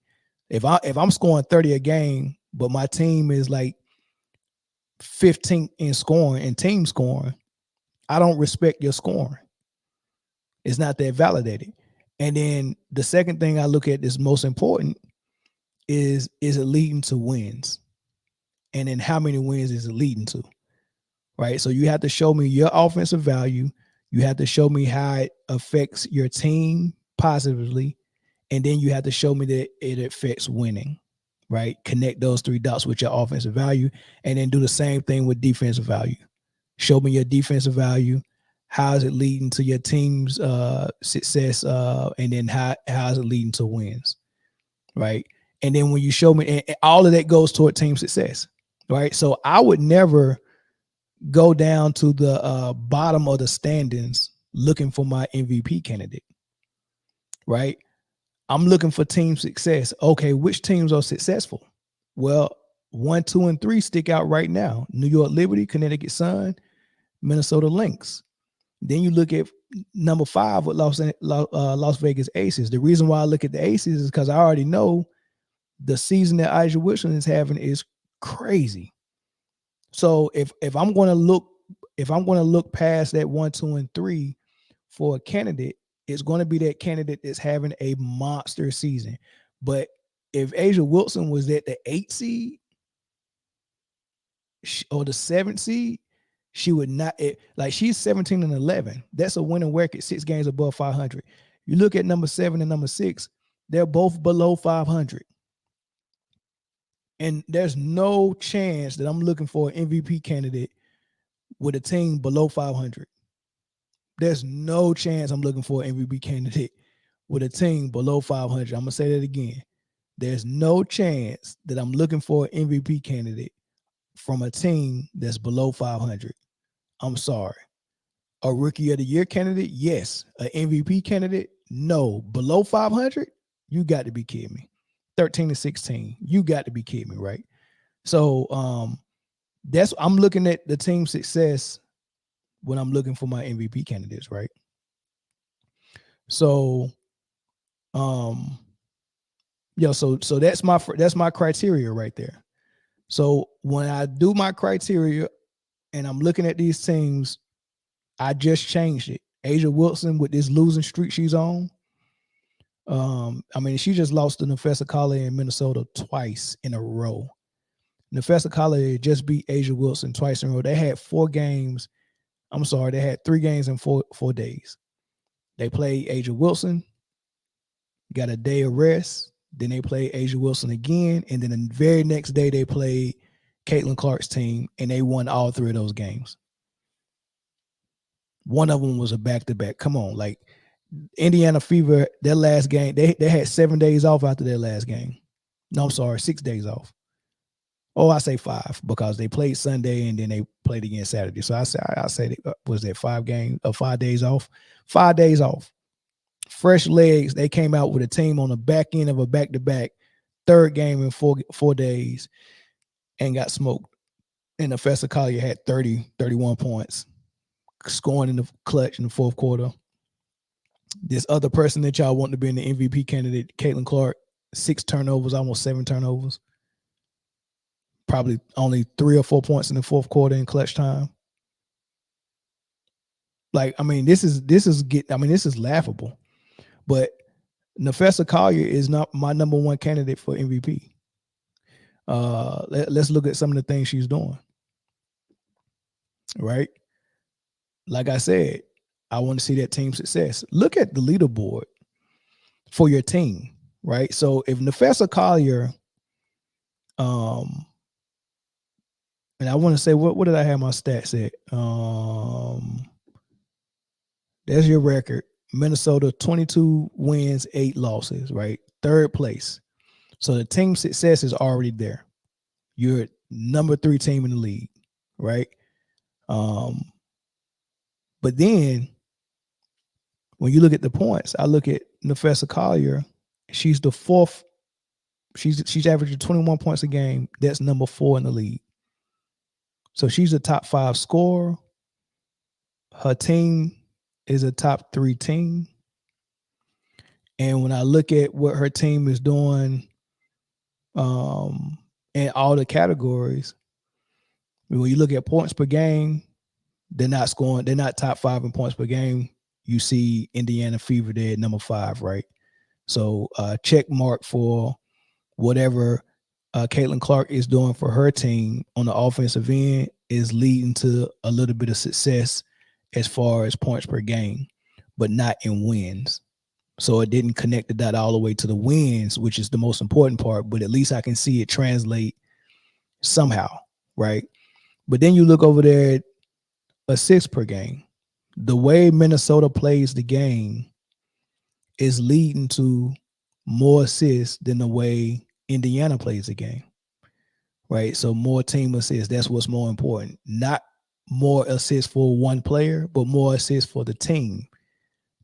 If I'm scoring 30 a game, but my team is like 15th in scoring and team scoring, I don't respect your scoring. It's not that validated. And then the second thing I look at is most important is it leading to wins? And then how many wins is it leading to? Right. So you have to show me your offensive value. You have to show me how it affects your team positively. And then you have to show me that it affects winning. Right. Connect those 3 dots with your offensive value, and then do the same thing with defensive value. Show me your defensive value. How is it leading to your team's success? And then how is it leading to wins? Right. And then when you show me, and all of that goes toward team success. Right. So I would never go down to the bottom of the standings looking for my MVP candidate. Right. I'm looking for team success. Okay, which teams are successful? Well, 1, 2, and 3 stick out right now. New York Liberty, Connecticut Sun, Minnesota Lynx. Then you look at number 5 with Las Vegas Aces. The reason why I look at the Aces is because I already know the season that A'ja Wilson is having is crazy. So if I'm going to look past that 1, 2, and 3 for a candidate, it's going to be that candidate that's having a monster season. But if A'ja Wilson was at the 8th seed or the 7th seed, she would not, like, she's 17 and 11. That's a winning record, 6 games above 500. You look at number 7 and number 6, they're both below 500. And there's no chance that I'm looking for an MVP candidate with a team below 500. There's no chance I'm looking for an MVP candidate with a team below 500. I'm going to say that again. There's no chance that I'm looking for an MVP candidate from a team that's below 500. I'm sorry. A Rookie of the Year candidate? Yes. An MVP candidate? No. Below 500? You got to be kidding me. 13 to 16. You got to be kidding me, right? So I'm looking at the team success when I'm looking for my MVP candidates, right? So so that's my criteria right there. So when I do my criteria and I'm looking at these teams, I just changed it. A'ja Wilson, with this losing streak she's on, she just lost to Nafessa Collier in Minnesota twice in a row. Nafessa Collier just beat A'ja Wilson twice in a row. They had 4 games. I'm sorry, they had 3 games in 4 days. They played A'ja Wilson, got a day of rest. Then they played A'ja Wilson again. And then the very next day they played Caitlin Clark's team, and they won all 3 of those games. One of them was a back-to-back. Come on, like Indiana Fever, their last game, they had 7 days off after their last game. No, I'm sorry, 6 days off. Oh, I say 5 because they played Sunday and then they played again Saturday. So I say was that 5 days off? 5 days off. Fresh legs. They came out with a team on the back end of a back-to-back, 3rd game in 4 days, and got smoked. And Nafessa Collier had 31 points, scoring in the clutch in the 4th quarter. This other person that y'all want to be in the MVP candidate, Caitlin Clark, 6 turnovers, almost 7 turnovers. Probably only 3 or 4 points in the 4th quarter in clutch time. Like, this is laughable. But Nafessa Collier is not my number 1 candidate for MVP. Let's look at some of the things she's doing. Right? Like I said, I want to see that team success. Look at the leaderboard for your team, right? So if Nafessa Collier, and I want to say, what did I have my stats at? There's your record. Minnesota, 22 wins, 8 losses, right? 3rd place. So the team success is already there. You're number 3 team in the league, right? But then when you look at the points, I look at Nafessa Collier. She's the 4th. She's averaging 21 points a game. That's number 4 in the league. So she's a top 5 scorer. Her team is a top 3 team. And when I look at what her team is doing in all the categories, when you look at points per game, they're not scoring. They're not top 5 in points per game. You see Indiana Fever there at number 5, right? So check mark for whatever Caitlin Clark is doing for her team on the offensive end is leading to a little bit of success as far as points per game, but not in wins. So it didn't connect the dot all the way to the wins, which is the most important part, but at least I can see it translate somehow, right? But then you look over there at assists per game. The way Minnesota plays the game is leading to more assists than the way Indiana plays the game, right? So more team assists, that's what's more important. Not more assists for one player, but more assists for the team.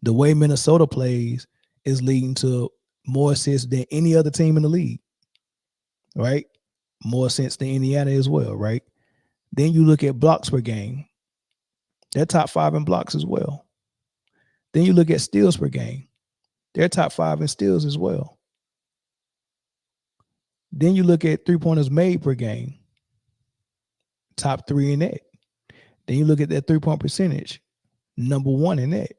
The way Minnesota plays is leading to more assists than any other team in the league, right? More assists than Indiana as well, right? Then you look at blocks per game. They're top 5 in blocks as well. Then you look at steals per game. They're top 5 in steals as well. Then you look at three-pointers made per game. Top 3 in that. Then you look at that three-point percentage. Number 1 in that.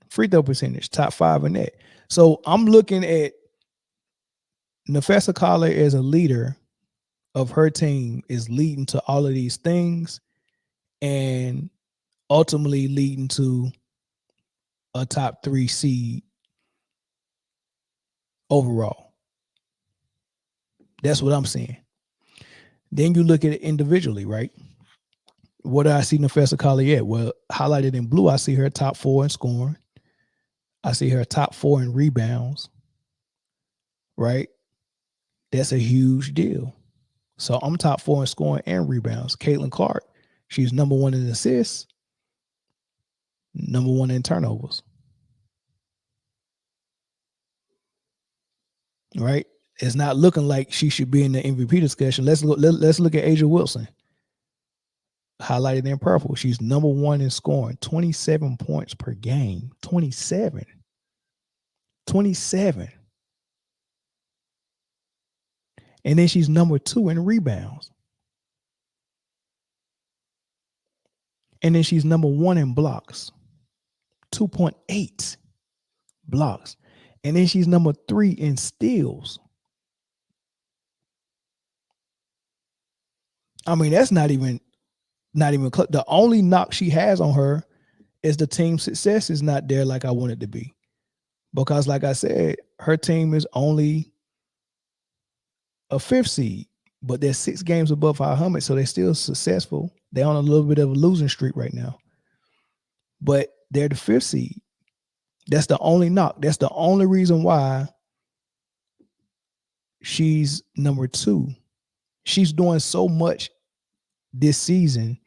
Free throw percentage, top 5 in that. So I'm looking at Nafessa Collar as a leader of her team is leading to all of these things and ultimately leading to a top 3 seed overall. That's what I'm saying. Then you look at it individually, right? What do I see Nafessa Collar at? Well, highlighted in blue, I see her top 4 in scoring. I see her top 4 in rebounds, right? That's a huge deal. So I'm top 4 in scoring and rebounds. Caitlin Clark, she's number 1 in assists, number 1 in turnovers. Right? It's not looking like she should be in the MVP discussion. Let's look at Asia Wilson. Highlighted in purple. She's number 1 in scoring, 27 points per game. 27. And then she's number 2 in rebounds. And then she's number 1 in blocks. 2.8 blocks. And then she's number 3 in steals. I mean, that's not even the only knock she has on her is the team success is not there like I want it to be. Because like I said, her team is only a 5th seed, but they're 6 games above 500, so they're still successful. They're on a little bit of a losing streak right now. But they're the 5th seed. That's the only knock. That's the only reason why she's number 2. She's doing so much this season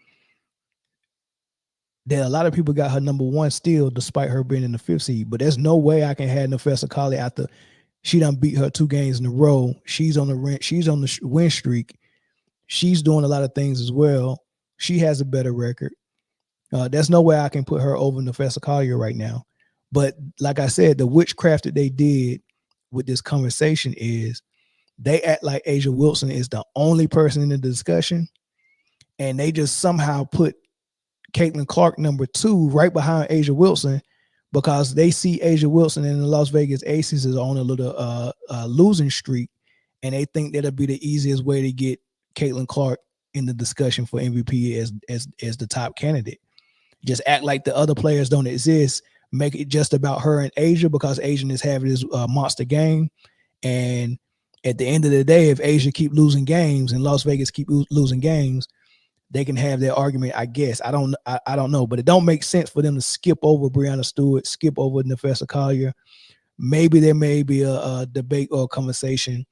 that a lot of people got her number 1 still, despite her being in the 5th seed. But there's no way I can have Nafessa Collar after she done beat her 2 games in a row. She's on the win streak. She's doing a lot of things as well. She has a better record. There's no way I can put her over Nafessa Collar right now. But like I said, the witchcraft that they did with this conversation is they act like Asia Wilson is the only person in the discussion, and they just somehow put Caitlin Clark number 2 right behind Asia Wilson because they see Asia Wilson and the Las Vegas Aces is on a little losing streak, and they think that'll be the easiest way to get Caitlin Clark in the discussion for MVP as the top candidate. Just act like the other players don't exist. Make it just about her and Asia because Asian is having this monster game. And at the end of the day, if Asia keep losing games and Las Vegas keep losing games, they can have their argument, I guess. I don't know. But it don't make sense for them to skip over Brianna Stewart, skip over Nafessa Collier. Maybe there may be a debate or a conversation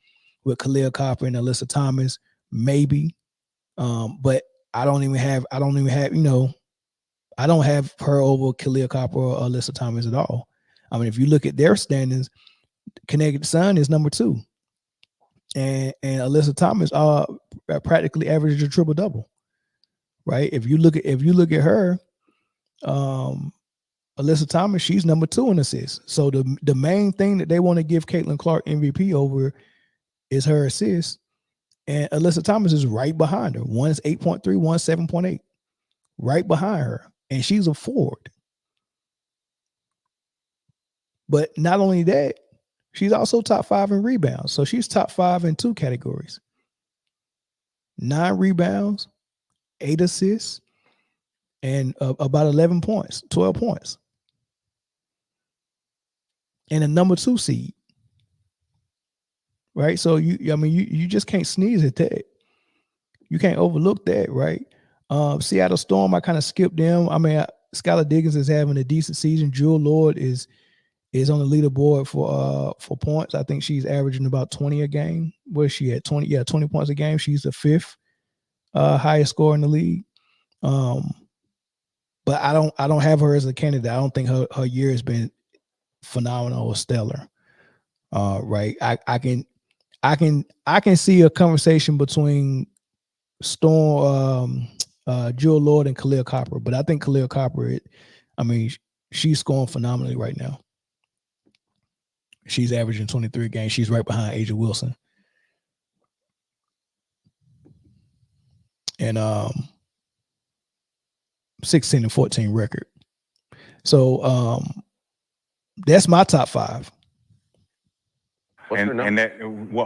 with Khalil Copper and Alyssa Thomas. Maybe. But I don't have, I don't have her over Khalil Copper or Alyssa Thomas at all. I mean, if you look at their standings, Connecticut Sun is number 2. And Alyssa Thomas practically averaged a triple-double. Right? If you look at her, Alyssa Thomas, she's number 2 in assists. So the main thing that they want to give Caitlin Clark MVP over is her assists. And Alyssa Thomas is right behind her. One is 8.3, one is 7.8. Right behind her. And she's a forward. But not only that, She's also top 5 in rebounds. So she's top 5 in 2 categories. 9 rebounds, 8 assists, and about 11 points, 12 points. And a number 2 seed. Right? So you just can't sneeze at that. You can't overlook that, right? Seattle Storm, I kind of skipped them. I mean, Skylar Diggins is having a decent season. Jewel Lord is on the leaderboard for points. I think she's averaging about 20 a game. Where's she at? 20 points a game. She's the 5th highest scorer in the league. But I don't have her as a candidate. I don't think her year has been phenomenal or stellar. Right. I can see a conversation between Storm, Jewel Lord, and Khalil Copper, but I think Khalil Copper, she's scoring phenomenally right now. She's averaging 23 a game. She's right behind Asia Wilson. And 16-14 record. So that's my top 5. What's her number? And that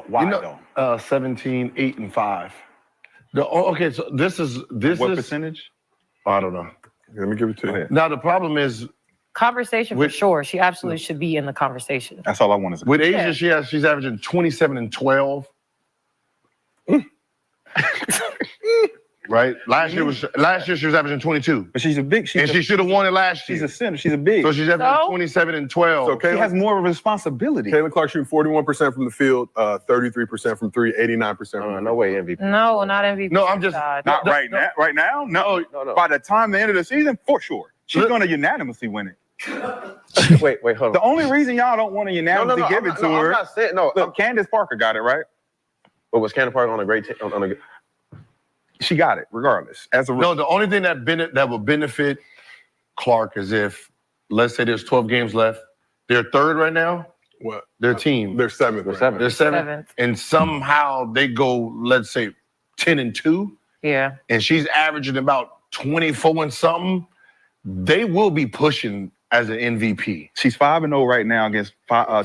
why though? 17, 8, and 5. Okay, so this is What percentage? I don't know. Let me give it to you. Now the problem is Conversation for sure. She absolutely should be in the conversation. That's all I want to say. with Asia, she's averaging 27 and 12. Right? Last year she was averaging 22. But she's a big. And she should have won it last year. She's a center. She's a big. So she's averaging 27 and 12. So she has more of a responsibility. Caitlin Clark shooting 41% from the field, 33% from 3, 89% from No way MVP. No, not MVP. No, I'm just Not right now. Right now, no. By the time the end of the season, for sure, she's going to unanimously win it. Wait, hold The on. only reason y'all don't want to unanimously give it to her. I'm not saying no. Look, Candace Parker got it right. But was Candace Parker on a great team? She got it regardless. No, the only thing that would benefit Clark is if, let's say there's 12 games left. They're 3rd right now. What? Their team. They're 7th. They're right 7th. now. They're 7th. 7th. And somehow they go, let's say, 10 and 2. Yeah. And she's averaging about 24 and something. They will be pushing as an MVP. She's 5-0 right now against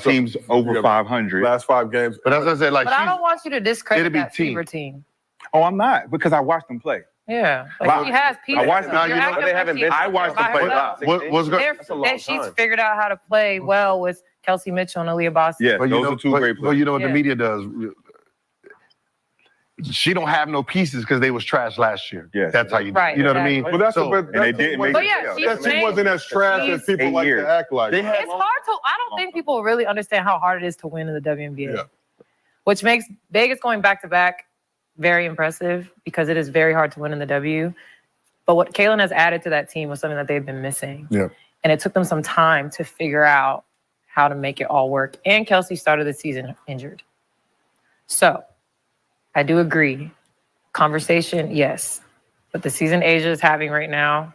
teams over 500. Last 5 games. But as I said, like, But I don't want you to discredit it'll be that team. Fever team. Oh, I'm not because I watched them play. Yeah. Wow. She has pieces. I watched them. You're Now, acting they like haven't she's been- I watched them by play. herself. what's going That's a long She's time. figured out how to play well with Kelsey Mitchell and Aaliyah Boston. Yes, those are two great But players. you know what Yeah. the media does? She don't have no pieces because they was trash last year. Yes. That's how you do. Right, You know what I mean? exactly. But that's So- but and they that didn't team make But it. yeah, she's that team wasn't as trash as people 8 like years. to act like. They had It's hard to. I don't think people really understand how hard it is to win in the WNBA, Yeah. which makes Vegas going back to back very impressive because it is very hard to win in the W. But what Kaylin has added to that team was something that they've been missing. Yeah. And it took them some time to figure out how to make it all work. And Kelsey started the season injured. So I do agree. Conversation, yes. But the season Asia is having right now,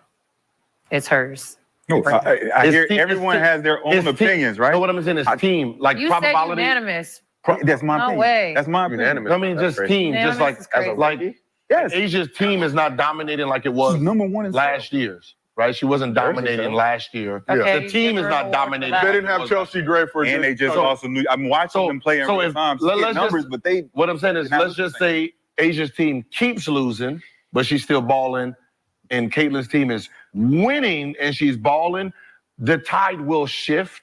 it's hers. No, I hear everyone has their own It's opinions, team. right? Know what I'm saying? It's team. Like You said probability. unanimous. That's my No opinion. way. That's my opinion. Unanimous. I mean, just That's team. Just Unanimous like is crazy. like Yes. Asia's team is not dominating like it was She's number one in last year's. Right? She wasn't dominating last year. Okay, The team give is her not an award for dominating. that. They didn't have Chelsea Gray for And they just So- also knew. I'm watching them play every if- time. let's Get just- numbers, but they. What I'm saying is, They're not let's just losing. say Asia's team keeps losing, but she's still balling, and Caitlin's team is winning and she's balling. The tide will shift,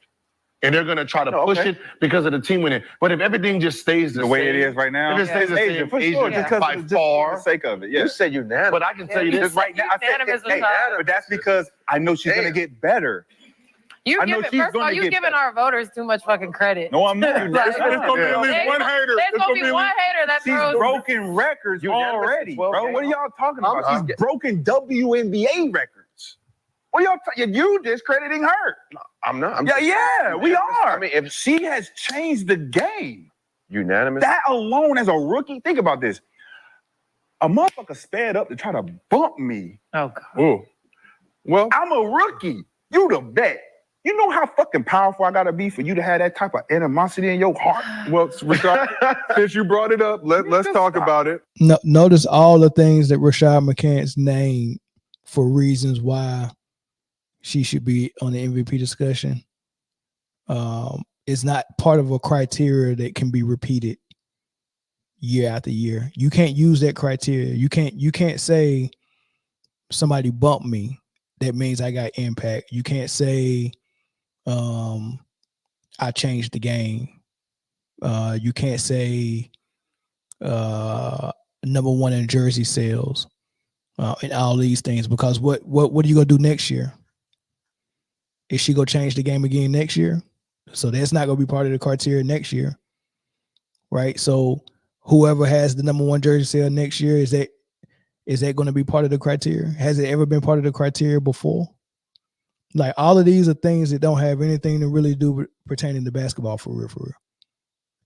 and they're gonna try to push it because of the team winning. But if everything just stays The way it is right now. if it stays the Asia, same, for Asia sure, is just by just for far. the sake of it. You Yes. said unanimous. But I can tell you Yeah. this Just right now, I said, Unanimous hey, is hard. but that's because I know she's gonna get better. You I know giving, she's first of all, gonna you get giving better. our voters too much fucking credit. No, I'm not. Like, It's gonna be at least There's one gonna- hater. There's It's gonna be one hater that She's throws. broken records Unanimous already, in 12 bro. What are games. y'all talking about? I'm- She's broken WNBA records. What are y'all? You discrediting her? I'm not. I'm Yeah, we are. I mean, if She has changed the game. unanimous. That alone, as a rookie, think about this. A motherfucker sped up to try to bump me. Oh God. Oh. Well, I'm a rookie. You the vet. You know how fucking powerful I gotta be for you to have that type of animosity in your heart? well, Rashad, since you brought it up, let's talk about it. No, notice all the things that Rashad McCants named for reasons why she should be on the MVP discussion. is not part of a criteria that can be repeated year after year. You can't use that criteria. You can't say somebody bumped me. That means I got impact. You can't say I changed the game. You can't say number one in jersey sales and all these things, because what are you gonna do next year? Is she gonna change the game again next year? So that's not gonna be part of the criteria next year, right? So whoever has the number one jersey sale next year, is that going to be part of the criteria? Has it ever been part of the criteria before? Like, all of these are things that don't have anything to really do pertaining to basketball for real.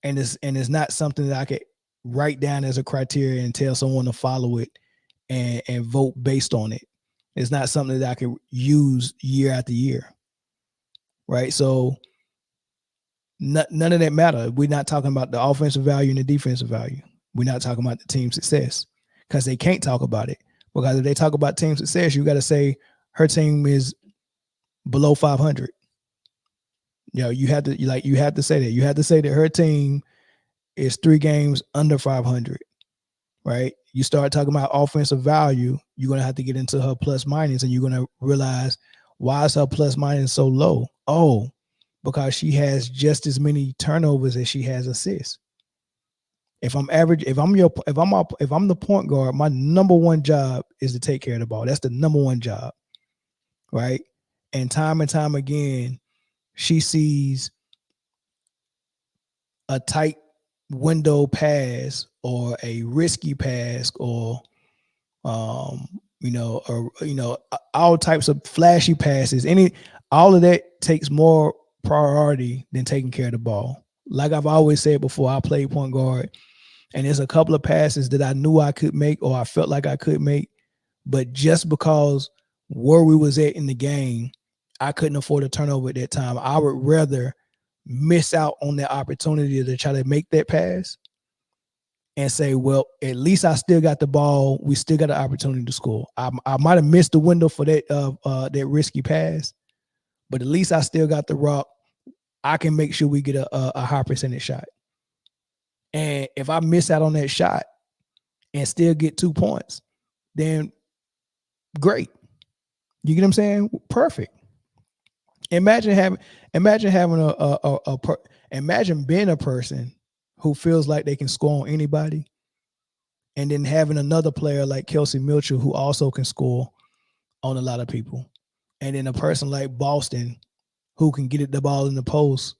And it's not something that I could write down as a criteria and tell someone to follow it and vote based on it. It's not something that I can use year after year, right? So none of that matter. We're not talking about the offensive value and the defensive value. We're not talking about the team success, because they can't talk about it. Because if they talk about team success, you got to say her team is below 500. You have to say that. You have to say that her team is 3 games under 500, right? You start talking about offensive value, you're going to have to get into her plus minus, and you're going to realize, why is her plus minus so low? Oh, because she has just as many turnovers as she has assists. If I'm the point guard, my number one job is to take care of the ball. That's the number one job, right? And time again, she sees a tight window pass or a risky pass or all types of flashy passes. All of that takes more priority than taking care of the ball. Like I've always said before, I played point guard, and there's a couple of passes that I knew I could make or I felt like I could make, but just because where we was at in the game, I couldn't afford a turnover at that time. I would rather miss out on that opportunity to try to make that pass and say, well, at least I still got the ball. We still got an opportunity to score. I might have missed the window for that risky pass, but at least I still got the rock. I can make sure we get a high percentage shot. And if I miss out on that shot and still get 2 points, then great. You get what I'm saying? Perfect. Imagine being a person who feels like they can score on anybody, and then having another player like Kelsey Mitchell who also can score on a lot of people, and then a person like Boston who can get the ball in the post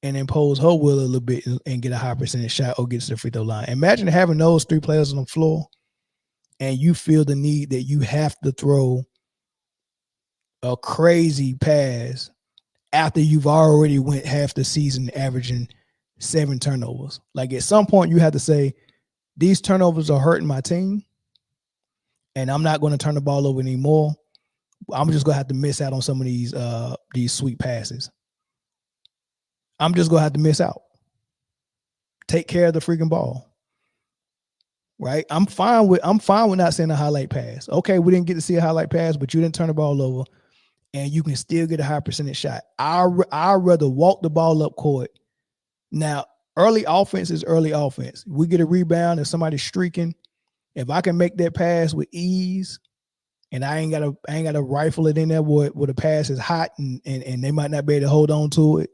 and impose her will a little bit and get a high percentage shot or get to the free throw line. Imagine having those 3 players on the floor, and you feel the need that you have to throw a crazy pass after you've already went half the season averaging 7 turnovers. Like, at some point you have to say, these turnovers are hurting my team, and I'm not going to turn the ball over anymore. I'm just going to have to miss out on some of these sweet passes. I'm just going to have to miss out. Take care of the freaking ball. Right? I'm fine with not saying a highlight pass. Okay, we didn't get to see a highlight pass, but you didn't turn the ball over, and you can still get a high percentage shot. I'd rather walk the ball up court. Now, early offense is early offense. We get a rebound and somebody's streaking. If I can make that pass with ease, and I ain't gotta rifle it in there where the pass is hot and they might not be able to hold on to it.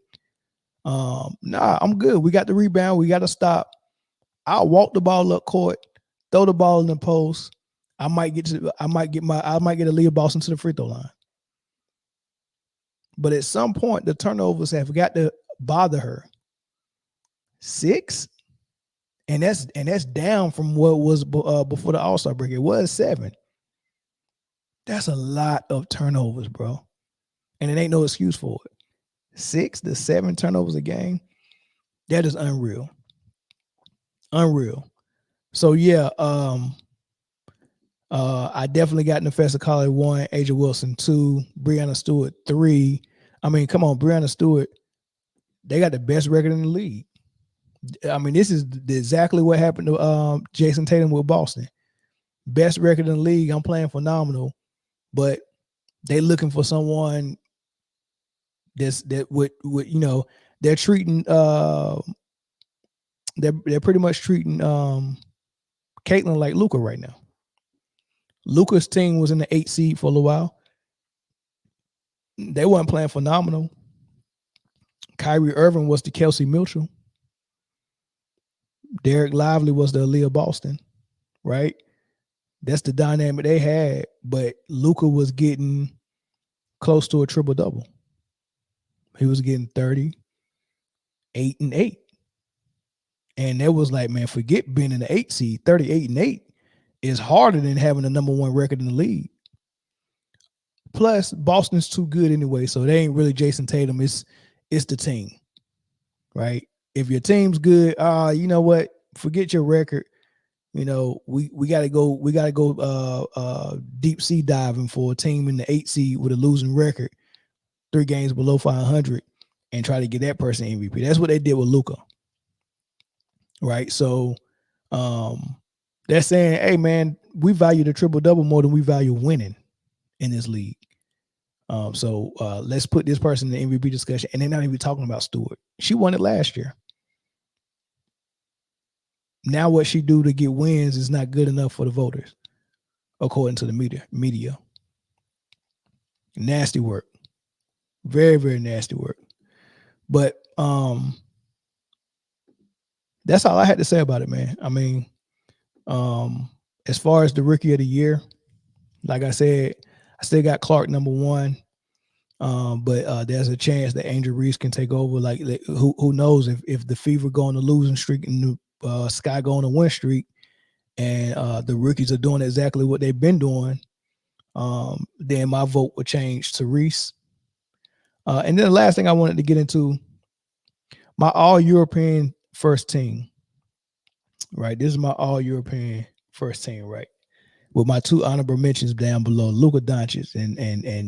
I'm good. We got the rebound. We got to stop. I'll walk the ball up court, throw the ball in the post. I might get a Leah Boston to the free throw line. But at some point, the turnovers have got to bother her. 6, and that's down from what was before the All-Star break. It was 7. That's a lot of turnovers, bro, and it ain't no excuse for it. 6 to 7 turnovers a game. That is unreal. So yeah, I definitely got Nafessa Colley 1, Asia Wilson 2, Brianna Stewart 3. I mean, come on, Brianna Stewart, they got the best record in the league. I mean, this is exactly what happened to Jason Tatum with Boston. Best record in the league. I'm playing phenomenal, but they looking for someone that they're treating they're pretty much treating Caitlin like Luka right now. Luka's team was in the 8th seed for a little while. They weren't playing phenomenal. Kyrie Irving was the Kelsey Mitchell. Derek Lively was the Aaliyah Boston, right? That's the dynamic they had. But Luka was getting close to a triple-double. He was getting 30, 8, and 8. And that was like, man, forget being in the 8th seed. 38 and 8 is harder than having the number 1 record in the league. Plus, Boston's too good anyway, so they ain't really Jason Tatum. It's the team, right? If your team's good, you know what? Forget your record. You know, we gotta go deep sea diving for a team in the 8th seed with a losing record, 3 games below 500, and try to get that person MVP. That's what they did with Luka. Right. So they're saying, hey man, we value the triple-double more than we value winning in this league. So let's put this person in the MVP discussion. And they're not even talking about Stewart. She won it last year. Now what she do to get wins is not good enough for the voters, according to the media. Nasty work. Very, very nasty work. But that's all I had to say about it, man. I mean, as far as the rookie of the year, like I said, I still got Clark number 1. But there's a chance that Angel Reese can take over. Like who knows if the Fever go on a losing streak and the Sky go on a win streak, and the rookies are doing exactly what they've been doing, then my vote will change to Reese. And then the last thing I wanted to get into, my All-European first team. Right, this is my All-European first team. Right, with my 2 honorable mentions down below, Luka Doncic and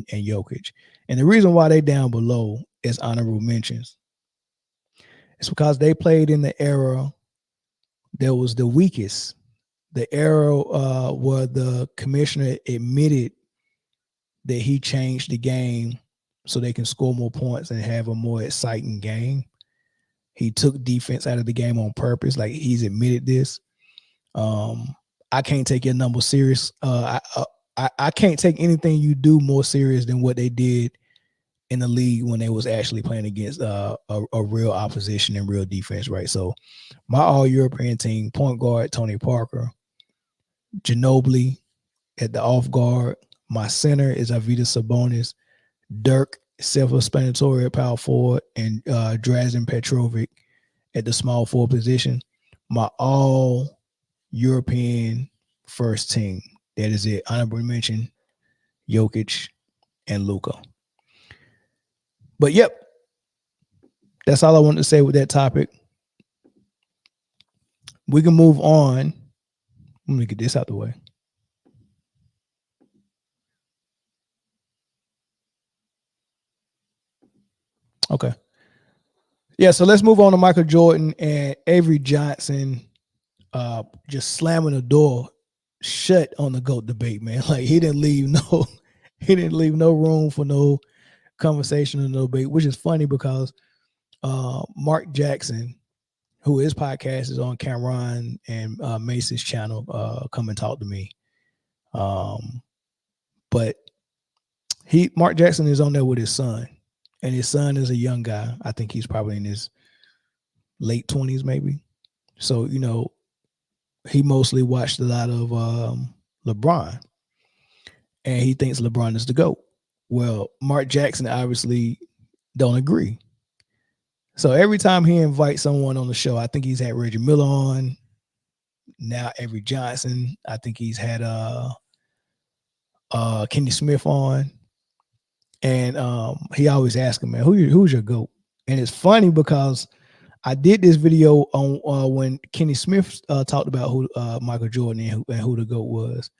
Jokic. And the reason why they down below as honorable mentions is because they played in the era that was the weakest, the era where the commissioner admitted that he changed the game so they can score more points and have a more exciting game. He took defense out of the game on purpose. Like, he's admitted this. I can't take your number serious. I can't take anything you do more serious than what they did in the league when they was actually playing against a real opposition and real defense, right? So my All-European team, point guard Tony Parker, Ginobili at the off guard. My center is Arvydas Sabonis, Dirk, self-explanatory at power forward, and Drazen Petrovic at the small forward position. My All-European first team. That is it. Honorable mention, Jokic and Luka. But yep, that's all I wanted to say with that topic. We can move on. Let me get this out the way. Okay. Yeah, so let's move on to Michael Jordan and Avery Johnson just slamming the door shut on the GOAT debate, man. Like, he didn't leave no room for no conversation or no debate, which is funny because Mark Jackson, who his podcast is on Cameron and Mace's channel, come and talk to me. But Mark Jackson is on there with his son, and his son is a young guy. I think he's probably in his late 20s, maybe. So, you know, he mostly watched a lot of LeBron, and he thinks LeBron is the GOAT. Well, Mark Jackson obviously don't agree. So every time he invites someone on the show, I think he's had Reggie Miller on. Now Avery Johnson. I think he's had Kenny Smith on. And he always asks him, man, who's your GOAT? And it's funny because I did this video on when Kenny Smith talked about who Michael Jordan and who the GOAT was.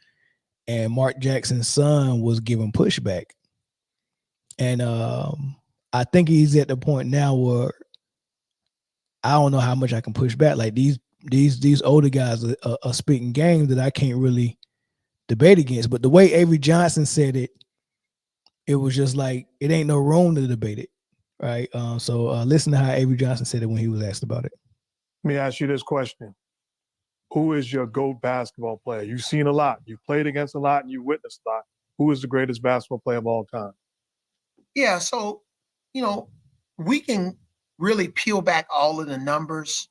And Mark Jackson's son was giving pushback. And I think he's at the point now where I don't know how much I can push back. Like, these older guys are spitting games that I can't really debate against. But the way Avery Johnson said it, it was just like, it ain't no room to debate it. Right. So listen to how Avery Johnson said it when he was asked about it. Let me ask you this question. Who is your GOAT basketball player? You've seen a lot. You've played against a lot and you witnessed a lot. Who is the greatest basketball player of all time? Yeah, so, we can really peel back all of the numbers.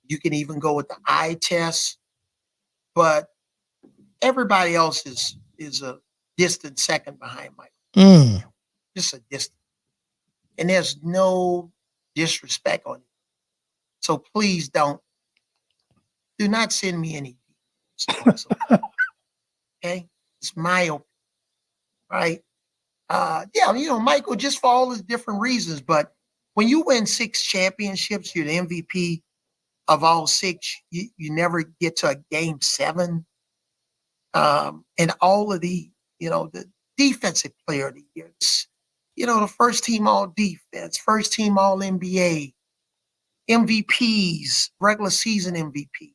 You can even go with the eye test, but everybody else is a distant second behind Michael. Just a distant. And there's no disrespect on it. So please do not send me any. Okay? It's my opinion, right? Michael, just for all the different reasons, but when you win 6 championships, you're the MVP of all 6. You never get to a game 7. And all of the defensive player of the year, the first team all defense, first team all NBA, MVPs, regular season MVPs.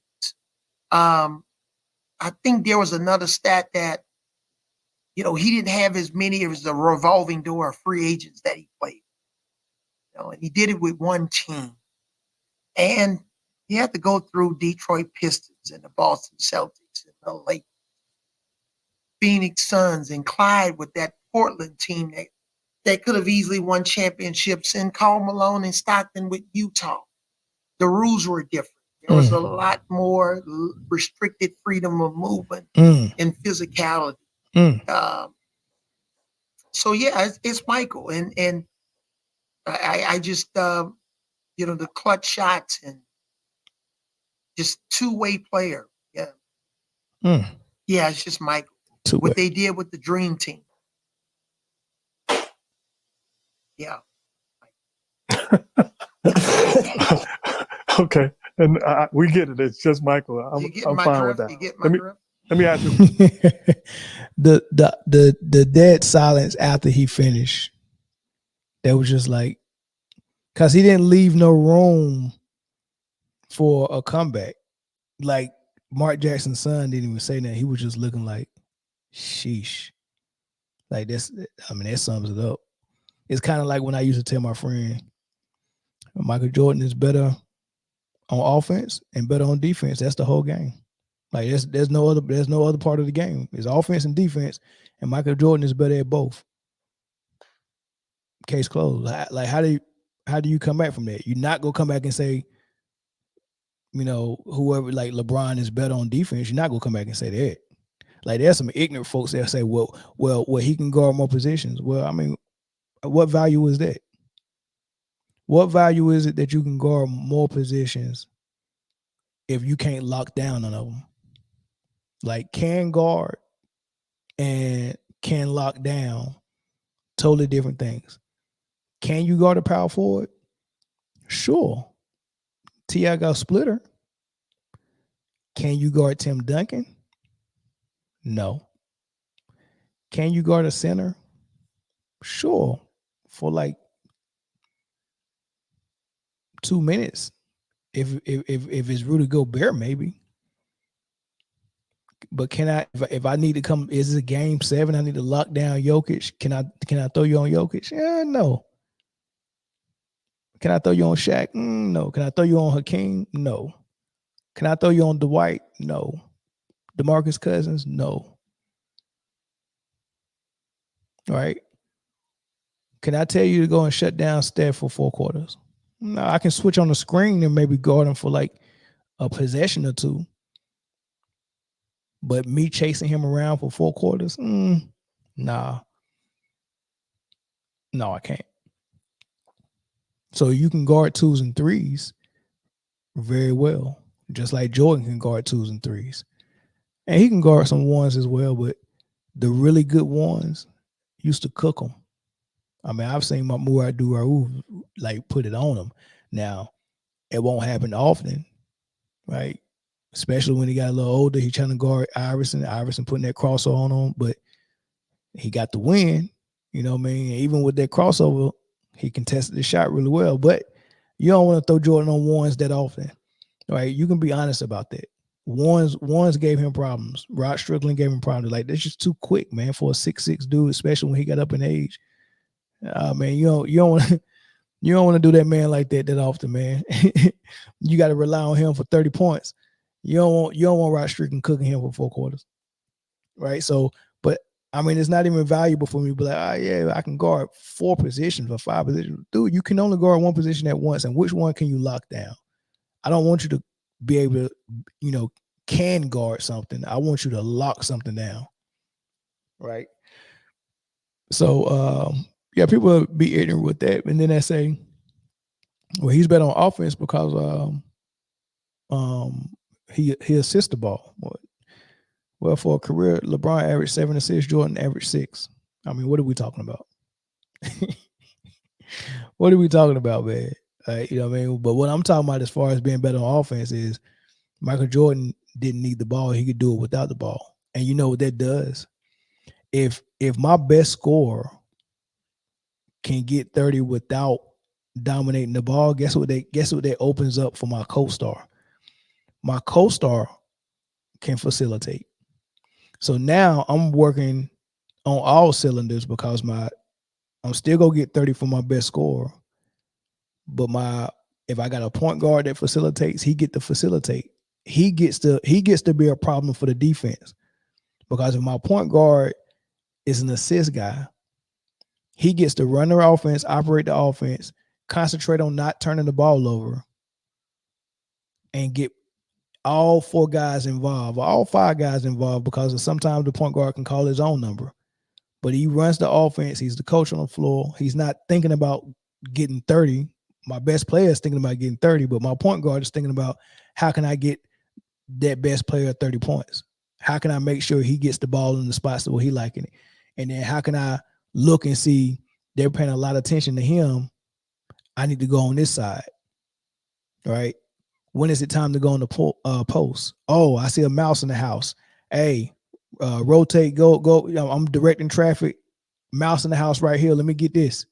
I think there was another stat that, he didn't have as many as the revolving door of free agents that he played. And he did it with one team. And he had to go through Detroit Pistons and the Boston Celtics and the Lakers, Phoenix Suns, and Clyde with that Portland team that could have easily won championships, and Karl Malone and Stockton with Utah. The rules were different. There was a lot more restricted freedom of movement and physicality. So yeah, it's Michael, and I just the clutch shots and just two-way player. Yeah, yeah, it's just Michael. Two-way. What they did with the Dream Team. Yeah. Okay, and we get it. It's just Michael. I'm fine with that. You get my drift? Let me ask you. the dead silence after he finished. That was just like, because he didn't leave no room for a comeback. Like Mark Jackson's son didn't even say that. He was just looking like, sheesh. Like that sums it up. It's kind of like when I used to tell my friend, Michael Jordan is better on offense and better on defense. That's the whole game. Like there's no other part of the game. It's offense and defense, and Michael Jordan is better at both. Case closed. Like how do you come back from that? You're not gonna come back and say, whoever, like LeBron is better on defense. You're not gonna come back and say that. Like there's some ignorant folks that say, well, he can guard more positions. Well, I mean, what value is that? What value is it that you can guard more positions if you can't lock down none of them? Like can guard and can lock down, totally different things. Can you guard a power forward? Sure. T.I. got a splitter. Can you guard Tim Duncan? No. Can you guard a center? Sure. For like 2 minutes. If it's Rudy Gobert, maybe. But can I, if I need to come, is it game 7? I need to lock down Jokic. Can I throw you on Jokic? Yeah, no. Can I throw you on Shaq? No. Can I throw you on Hakeem? No. Can I throw you on Dwight? No. DeMarcus Cousins? No. All right. Can I tell you to go and shut down Steph for 4 quarters? No, I can switch on the screen and maybe guard him for like a possession or 2. But me chasing him around for 4 quarters? Nah. No, I can't. So you can guard 2s and 3s very well, just like Jordan can guard 2s and 3s. And he can guard some 1s as well, but the really good ones used to cook them. I mean, I've seen Mahmoud Abdul-Rauf like put it on him. Now, it won't happen often, right? Especially when he got a little older. He's trying to guard Iverson putting that crossover on him, but he got the win. You know what I mean? Even with that crossover, he contested the shot really well. But you don't want to throw Jordan on 1s that often, right? You can be honest about that. 1s gave him problems. Rod Strickland gave him problems. Like, that's just too quick, man, for a 6'6" dude, especially when he got up in age. Man, you don't want to do that man like that often, man. You got to rely on him for 30 points. You don't want Rod Strickland cooking him for 4 quarters, right? So, but I mean, it's not even valuable for me to be like, yeah, I can guard 4 positions or 5 positions. Dude, you can only guard 1 position at once, and which one can you lock down? I don't want you to be able to, can guard something. I want you to lock something down, right? So, yeah, people will be ignorant with that, and then they say, well, he's better on offense because he assists the ball. Well, for a career, LeBron averaged 7 assists, Jordan averaged 6. I mean, what are we talking about? What are we talking about, man? You know what I mean? But what I'm talking about as far as being better on offense is Michael Jordan didn't need the ball. He could do it without the ball. And you know what that does? If my best scorer can get 30 without dominating the ball, guess what that opens up for my co-star? My co-star can facilitate. So now I'm working on all cylinders because I'm still gonna get 30 for my best scorer. But if I got a point guard that facilitates, he get to facilitate. He gets to be a problem for the defense. Because if my point guard is an assist guy, he gets to run the offense, operate the offense, concentrate on not turning the ball over, and get all 4 guys involved, all 5 guys involved, because sometimes the point guard can call his own number. But he runs the offense. He's the coach on the floor. He's not thinking about getting 30. My best player is thinking about getting 30, but my point guard is thinking about how can I get that best player 30 points? How can I make sure he gets the ball in the spots where he liking it? And then how can I look and see they're paying a lot of attention to him? I need to go on this side, right? When is it time to go on the post? Oh, I see a mouse in the house. Hey, rotate, go. I'm directing traffic. Mouse in the house right here. Let me get this.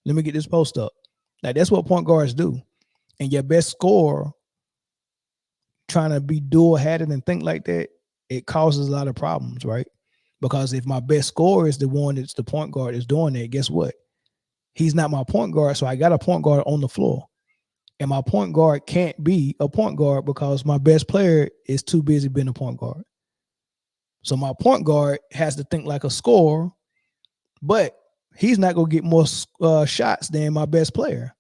Let me get this post up. Like, that's what point guards do. And your best scorer trying to be dual-hatted and think like that, it causes a lot of problems, right? Because if my best scorer is the one that's the point guard is doing that, guess what? He's not my point guard, so I got a point guard on the floor. And my point guard can't be a point guard because my best player is too busy being a point guard. So my point guard has to think like a scorer, but he's not going to get more shots than my best player.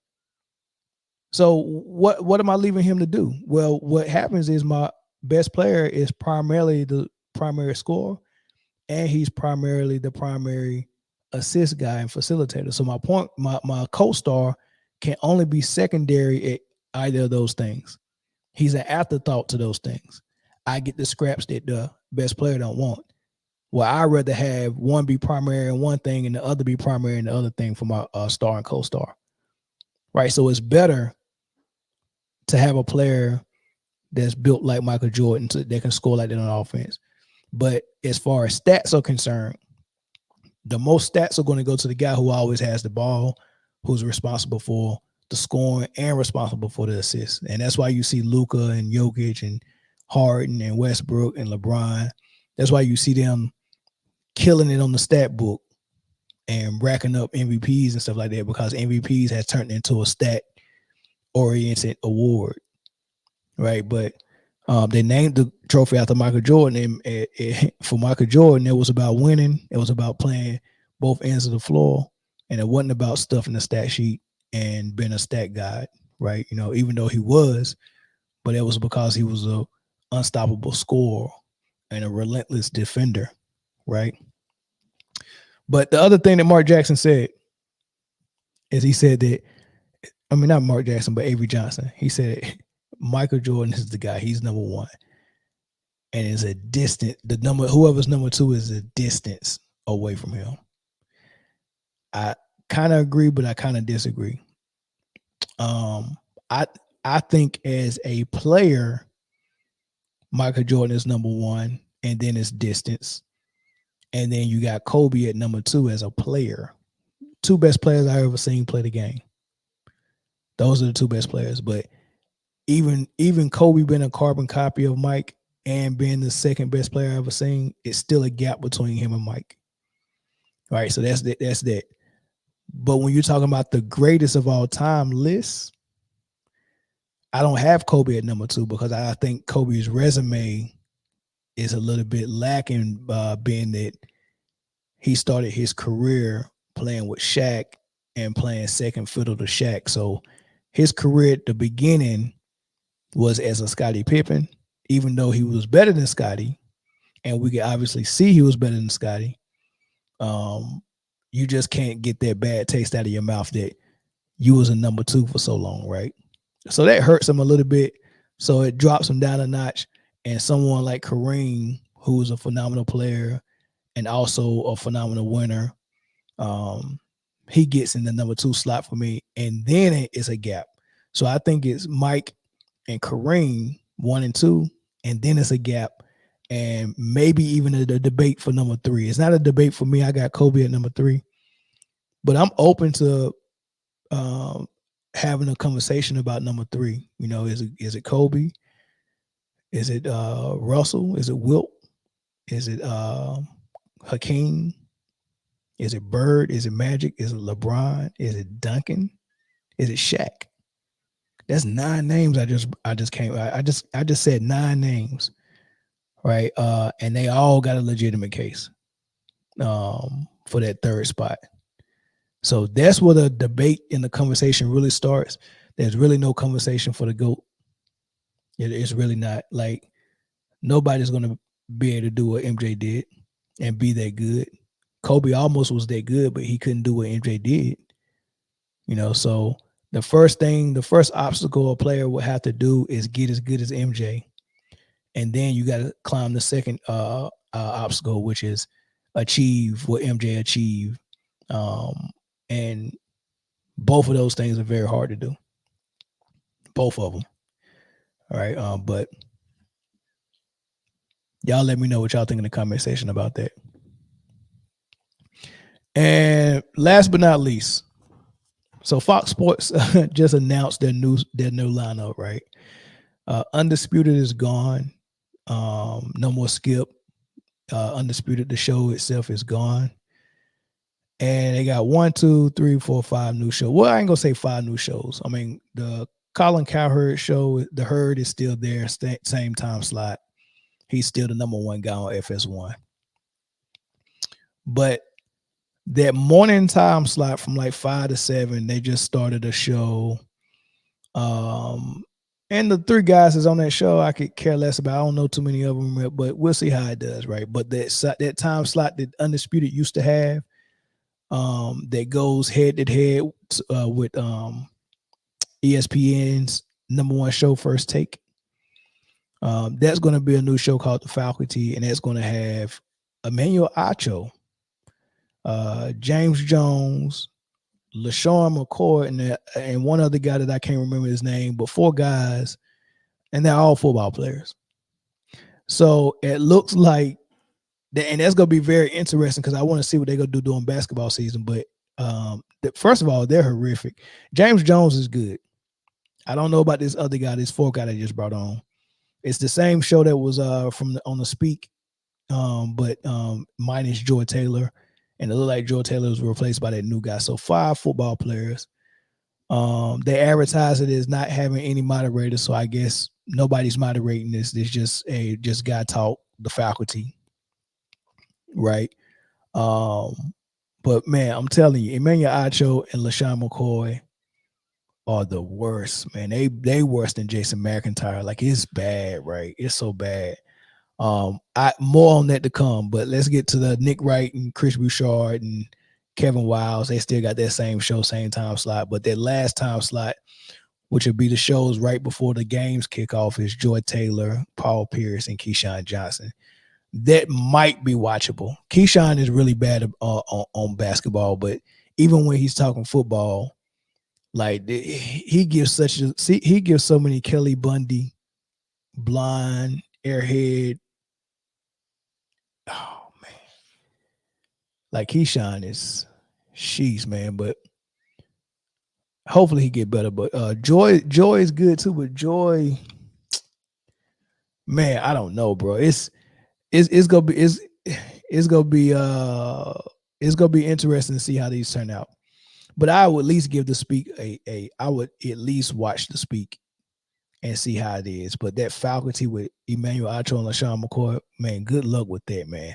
So what am I leaving him to do? Well, what happens is my best player is primarily the primary scorer, and he's primarily the primary assist guy and facilitator. So my co-star can only be secondary at either of those things. He's an afterthought to those things. I get the scraps that the best player don't want. Well, I'd rather have one be primary in one thing and the other be primary in the other thing for my star and co-star. Right? So it's better to have a player that's built like Michael Jordan that can score like that on offense. But as far as stats are concerned, the most stats are going to go to the guy who always has the ball, who's responsible for the scoring and responsible for the assists. And that's why you see Luka and Jokic and Harden and Westbrook and LeBron. That's why you see them killing it on the stat book and racking up MVPs and stuff like that, because MVPs has turned into a stat-oriented award, right? But they named the trophy after Michael Jordan, and for Michael Jordan, it was about winning. It was about playing both ends of the floor, and it wasn't about stuffing the stat sheet and being a stat guy, right? You know, even though he was, but it was because he was a unstoppable scorer and a relentless defender, right? But the other thing that Mark Jackson said is he said that, I mean, not Mark Jackson, but Avery Johnson. He said Michael Jordan is the guy. He's number one. And it's a distant, whoever's number 2 is a distance away from him. I kind of agree, but I kind of disagree. I think as a player, Michael Jordan is number 1, and then it's distance. And then you got Kobe at number 2 as a player. 2 best players I ever seen play the game. Those are the 2 best players. But even Kobe being a carbon copy of Mike and being the second best player I ever seen, it's still a gap between him and Mike. All right, so that's that. But when you're talking about the greatest of all time list, I don't have Kobe at number 2 because I think Kobe's resume is a little bit lacking, being that he started his career playing with Shaq and playing second fiddle to Shaq. So his career at the beginning was as a Scottie Pippen, even though he was better than Scottie, and we can obviously see he was better than Scottie. You just can't get that bad taste out of your mouth that you was a number 2 for so long, right? So that hurts him a little bit. So it drops him down a notch. And someone like Kareem, who's a phenomenal player and also a phenomenal winner, he gets in the number 2 slot for me. And then it's a gap. So I think it's Mike and Kareem 1 and 2, and then it's a gap. And maybe even a debate for number 3. It's not a debate for me. I got Kobe at number 3. But I'm open to having a conversation about number 3. You know, is it Kobe? Is it Russell? Is it Wilt? Is it Hakeem? Is it Bird? Is it Magic? Is it LeBron? Is it Duncan? Is it Shaq? That's 9 names. I just came. I just said 9 names, right? And they all got a legitimate case for that 3rd spot. So that's where the debate and the conversation really starts. There's really no conversation for the GOAT. It's really not. Like, nobody's going to be able to do what MJ did and be that good. Kobe almost was that good, but he couldn't do what MJ did. You know, so the first obstacle a player would have to do is get as good as MJ. And then you got to climb the second obstacle, which is achieve what MJ achieved. And both of those things are very hard to do. Both of them. All right. But y'all let me know what y'all think in the comment section about that. And last but not least, so Fox Sports just announced their new lineup, right? Undisputed is gone. No more Skip. Undisputed, the show itself is gone. And they got 1, 2, 3, 4, 5 new shows. Well, I ain't gonna say 5 new shows. I mean, the Colin Cowherd show, the Herd is still there, same time slot. He's still the number 1 guy on FS1. But that morning time slot from like 5 to 7, they just started a show. And the 3 guys is on that show, I could care less about. I don't know too many of them, but we'll see how it does, right? But that time slot that Undisputed used to have, that goes head to head with ESPN's number 1 show, First Take. That's going to be a new show called The Faculty, and that's going to have Emmanuel Acho, James Jones, LaShawn McCoy, and one other guy that I can't remember his name, but 4 guys, and they're all football players. So it looks like, and that's going to be very interesting because I want to see what they're going to do during basketball season. But first of all, they're horrific. James Jones is good. I don't know about this other guy, this 4th guy they just brought on. It's the same show that was on the Speak, but minus Joy Taylor. And it looked like Joy Taylor was replaced by that new guy. So 5 football players. They advertise it as not having any moderators, so I guess nobody's moderating this. There's just guy talk, The Faculty. Right. But man, I'm telling you, Emmanuel Acho and LaShawn McCoy are the worst, man. They worse than Jason McIntyre. Like, it's bad, right? It's so bad. More on that to come, but let's get to the Nick Wright and Chris Bouchard and Kevin Wiles. They still got that same show, same time slot, but that last time slot, which would be the shows right before the games kick off, is Joy Taylor, Paul Pierce, and Keyshawn Johnson. That might be watchable. Keyshawn is really bad on basketball, but even when he's talking football, like, he gives so many Kelly Bundy, blind, airhead. Oh man, like Keyshawn is, sheesh, man. But hopefully he get better. But Joy is good too. But Joy, man, I don't know, bro. It's gonna be interesting to see how these turn out. But I would at least give the speak I would at least watch the speak and see how it is. But that faculty with Emmanuel Acho and LaShawn McCoy, man, good luck with that, man.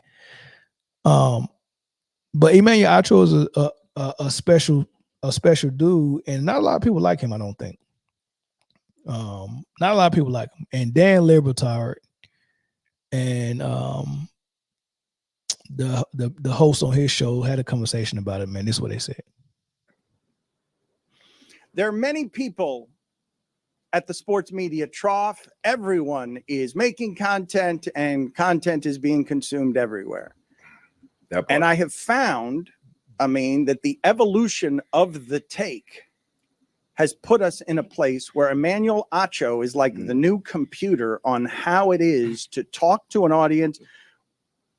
But Emmanuel Acho is a special dude, and not a lot of people like him, I don't think. Not a lot of people like him. And Dan Libertard and the host on his show had a conversation about it, man. This is what they said. There are many people at the sports media trough. Everyone is making content, and content is being consumed everywhere. And I have found, that the evolution of the take has put us in a place where Emmanuel Acho is like the new computer on how it is to talk to an audience,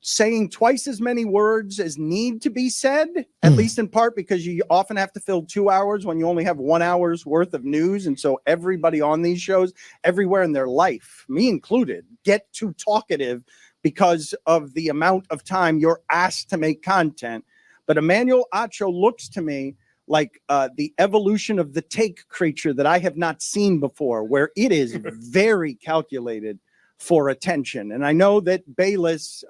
saying twice as many words as need to be said, at least in part because you often have to fill 2 hours when you only have 1 hour's worth of news. And so everybody on these shows, everywhere in their life, me included, get too talkative because of the amount of time you're asked to make content. But Emmanuel Acho looks to me like the evolution of the take creature that I have not seen before, where it is very calculated for attention. And I know that Bayless,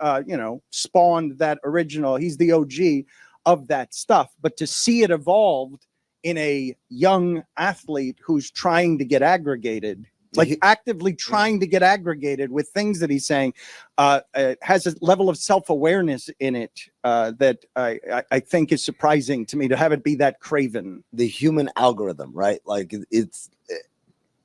spawned that original. He's the OG of that stuff. But to see it evolved in a young athlete who's trying to get aggregated, like actively trying to get aggregated with things that he's saying, has a level of self-awareness in it that I think is surprising to me, to have it be that craven. The human algorithm, right? Like it's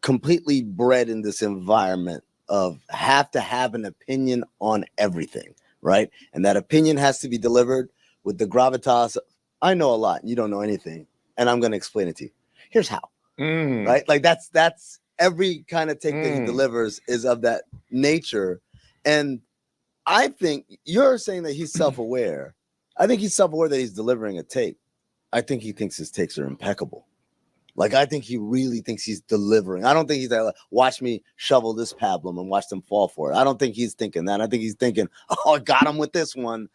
completely bred in this environment of have to have an opinion on everything, right? And that opinion has to be delivered with the gravitas. I know a lot, you don't know anything, and I'm going to explain it to you. Here's how, right? Like that's every kind of take that he delivers is of that nature. And I think you're saying that he's self-aware. I think he's self-aware that he's delivering a take. I think he thinks his takes are impeccable. Like, I think he really thinks he's delivering. I don't think he's like, watch me shovel this pablum and watch them fall for it. I don't think he's thinking that. I think he's thinking, oh, I got him with this one.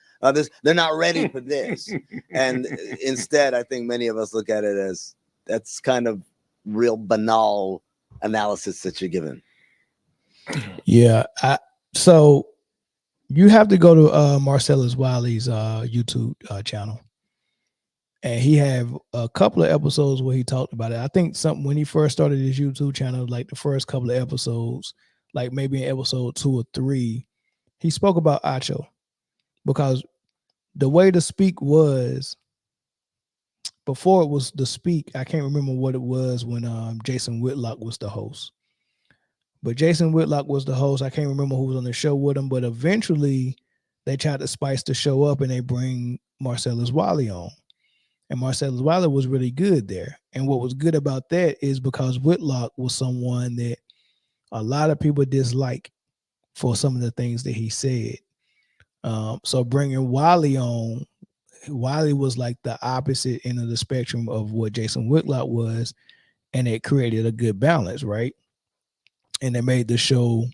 They're not ready for this. And instead, I think many of us look at it as that's kind of real banal analysis that you're given. Yeah. So you have to go to Marcellus Wiley's YouTube channel. And he have a couple of episodes where he talked about it. I think something when he first started his YouTube channel, like the first couple of episodes, like maybe in episode 2 or 3, he spoke about Acho, because the way the speak was before it was the speak. I can't remember what it was when Jason Whitlock was the host, but Jason Whitlock was the host. I can't remember who was on the show with him, but eventually they tried to spice the show up and they bring Marcellus Wiley on. And Marcellus Wiley was really good there. And what was good about that is because Whitlock was someone that a lot of people dislike for some of the things that he said. So bringing Wiley on, Wiley was like the opposite end of the spectrum of what Jason Whitlock was, and it created a good balance, right? And it made the show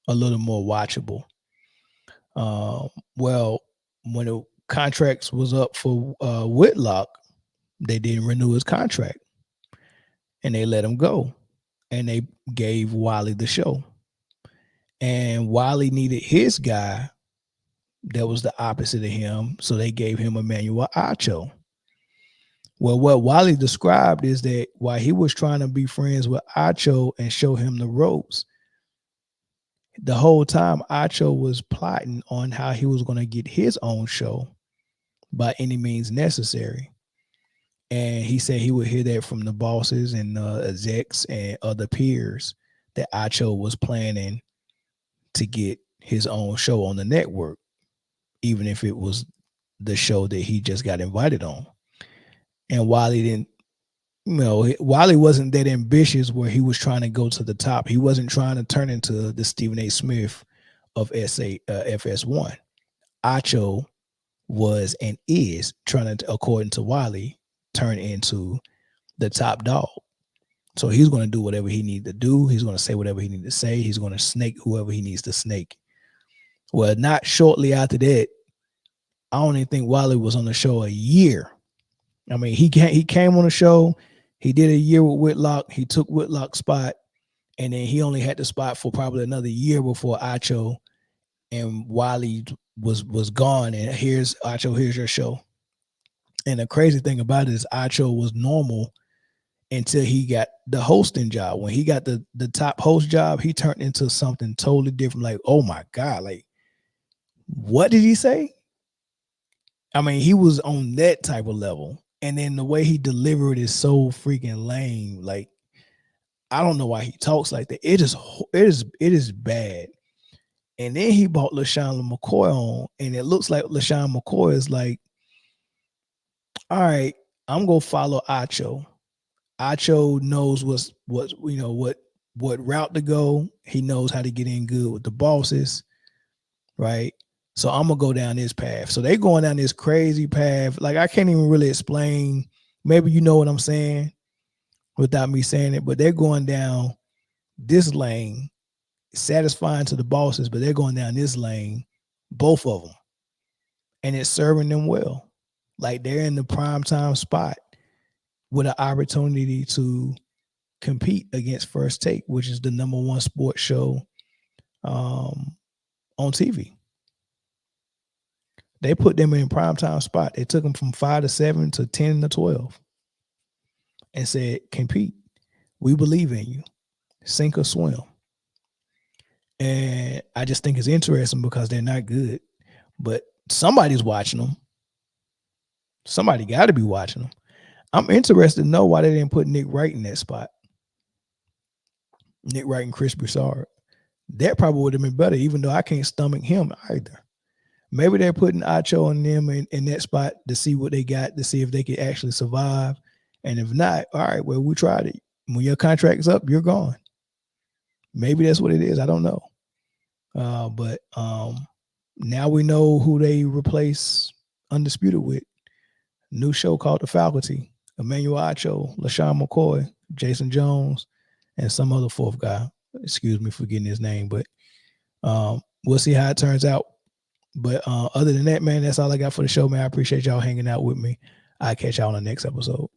a little more watchable. Well, when the contracts was up for Whitlock, they didn't renew his contract, and they let him go, and they gave Wiley the show. And Wiley needed his guy that was the opposite of him, so they gave him Emmanuel Acho. Well, what Wiley described is that while he was trying to be friends with Acho and show him the ropes, the whole time Acho was plotting on how he was going to get his own show by any means necessary. And he said he would hear that from the bosses and execs and other peers that Acho was planning to get his own show on the network, even if it was the show that he just got invited on. And Wiley didn't, Wiley wasn't that ambitious where he was trying to go to the top. He wasn't trying to turn into the Stephen A. Smith of FS1. Acho was and is trying to, according to Wiley, turn into the top dog. So he's going to do whatever he needs to do. He's going to say whatever he needs to say. He's going to snake whoever he needs to snake. Well, not shortly after that, I don't even think Wiley was on the show a year I mean, he came on the show. He did a year with Whitlock. He took Whitlock's spot, and then he only had the spot for probably another year before Acho and Wiley was gone. And here's Acho. Here's your show. And the crazy thing about it is Acho was normal until he got the hosting job. When he got the top host job, he turned into something totally different. Like, oh my God, like, what did he say? I mean, he was on that type of level. And then the way he delivered is so freaking lame. Like, I don't know why he talks like that. It is bad. And then he brought LaShawn McCoy on, and it looks like LaShawn McCoy is like, all right, I'm gonna follow Acho. Acho knows what route to go. He knows how to get in good with the bosses, right? So I'm gonna go down this path. So they going down this crazy path. Like, I can't even really explain. Maybe you know what I'm saying without me saying it, but they're going down this lane, satisfying to the bosses, but they're going down this lane, both of them, and it's serving them well. Like, they're in the prime time spot with an opportunity to compete against First Take, which is the #1 sports show on TV. They put them in prime time spot. They took them from 5 to 7 to 10 to 12 and said, compete. We believe in you. Sink or swim. And I just think it's interesting because they're not good, but somebody's watching them. Somebody got to be watching them. I'm interested to know why they didn't put Nick Wright in that spot. Nick Wright and Chris Broussard. That probably would have been better, even though I can't stomach him either. Maybe they're putting Acho and them in that spot to see what they got, to see if they can actually survive. And if not, all right, well, we tried it. When your contract's up, you're gone. Maybe that's what it is. I don't know. But now we know who they replace Undisputed with. New show called The Faculty. Emmanuel Acho, LaShawn McCoy, Jason Jones, and some other fourth guy. Excuse me for getting his name, but we'll see how it turns out. But other than that, man, that's all I got for the show, man. I appreciate y'all hanging out with me. I'll catch y'all on the next episode.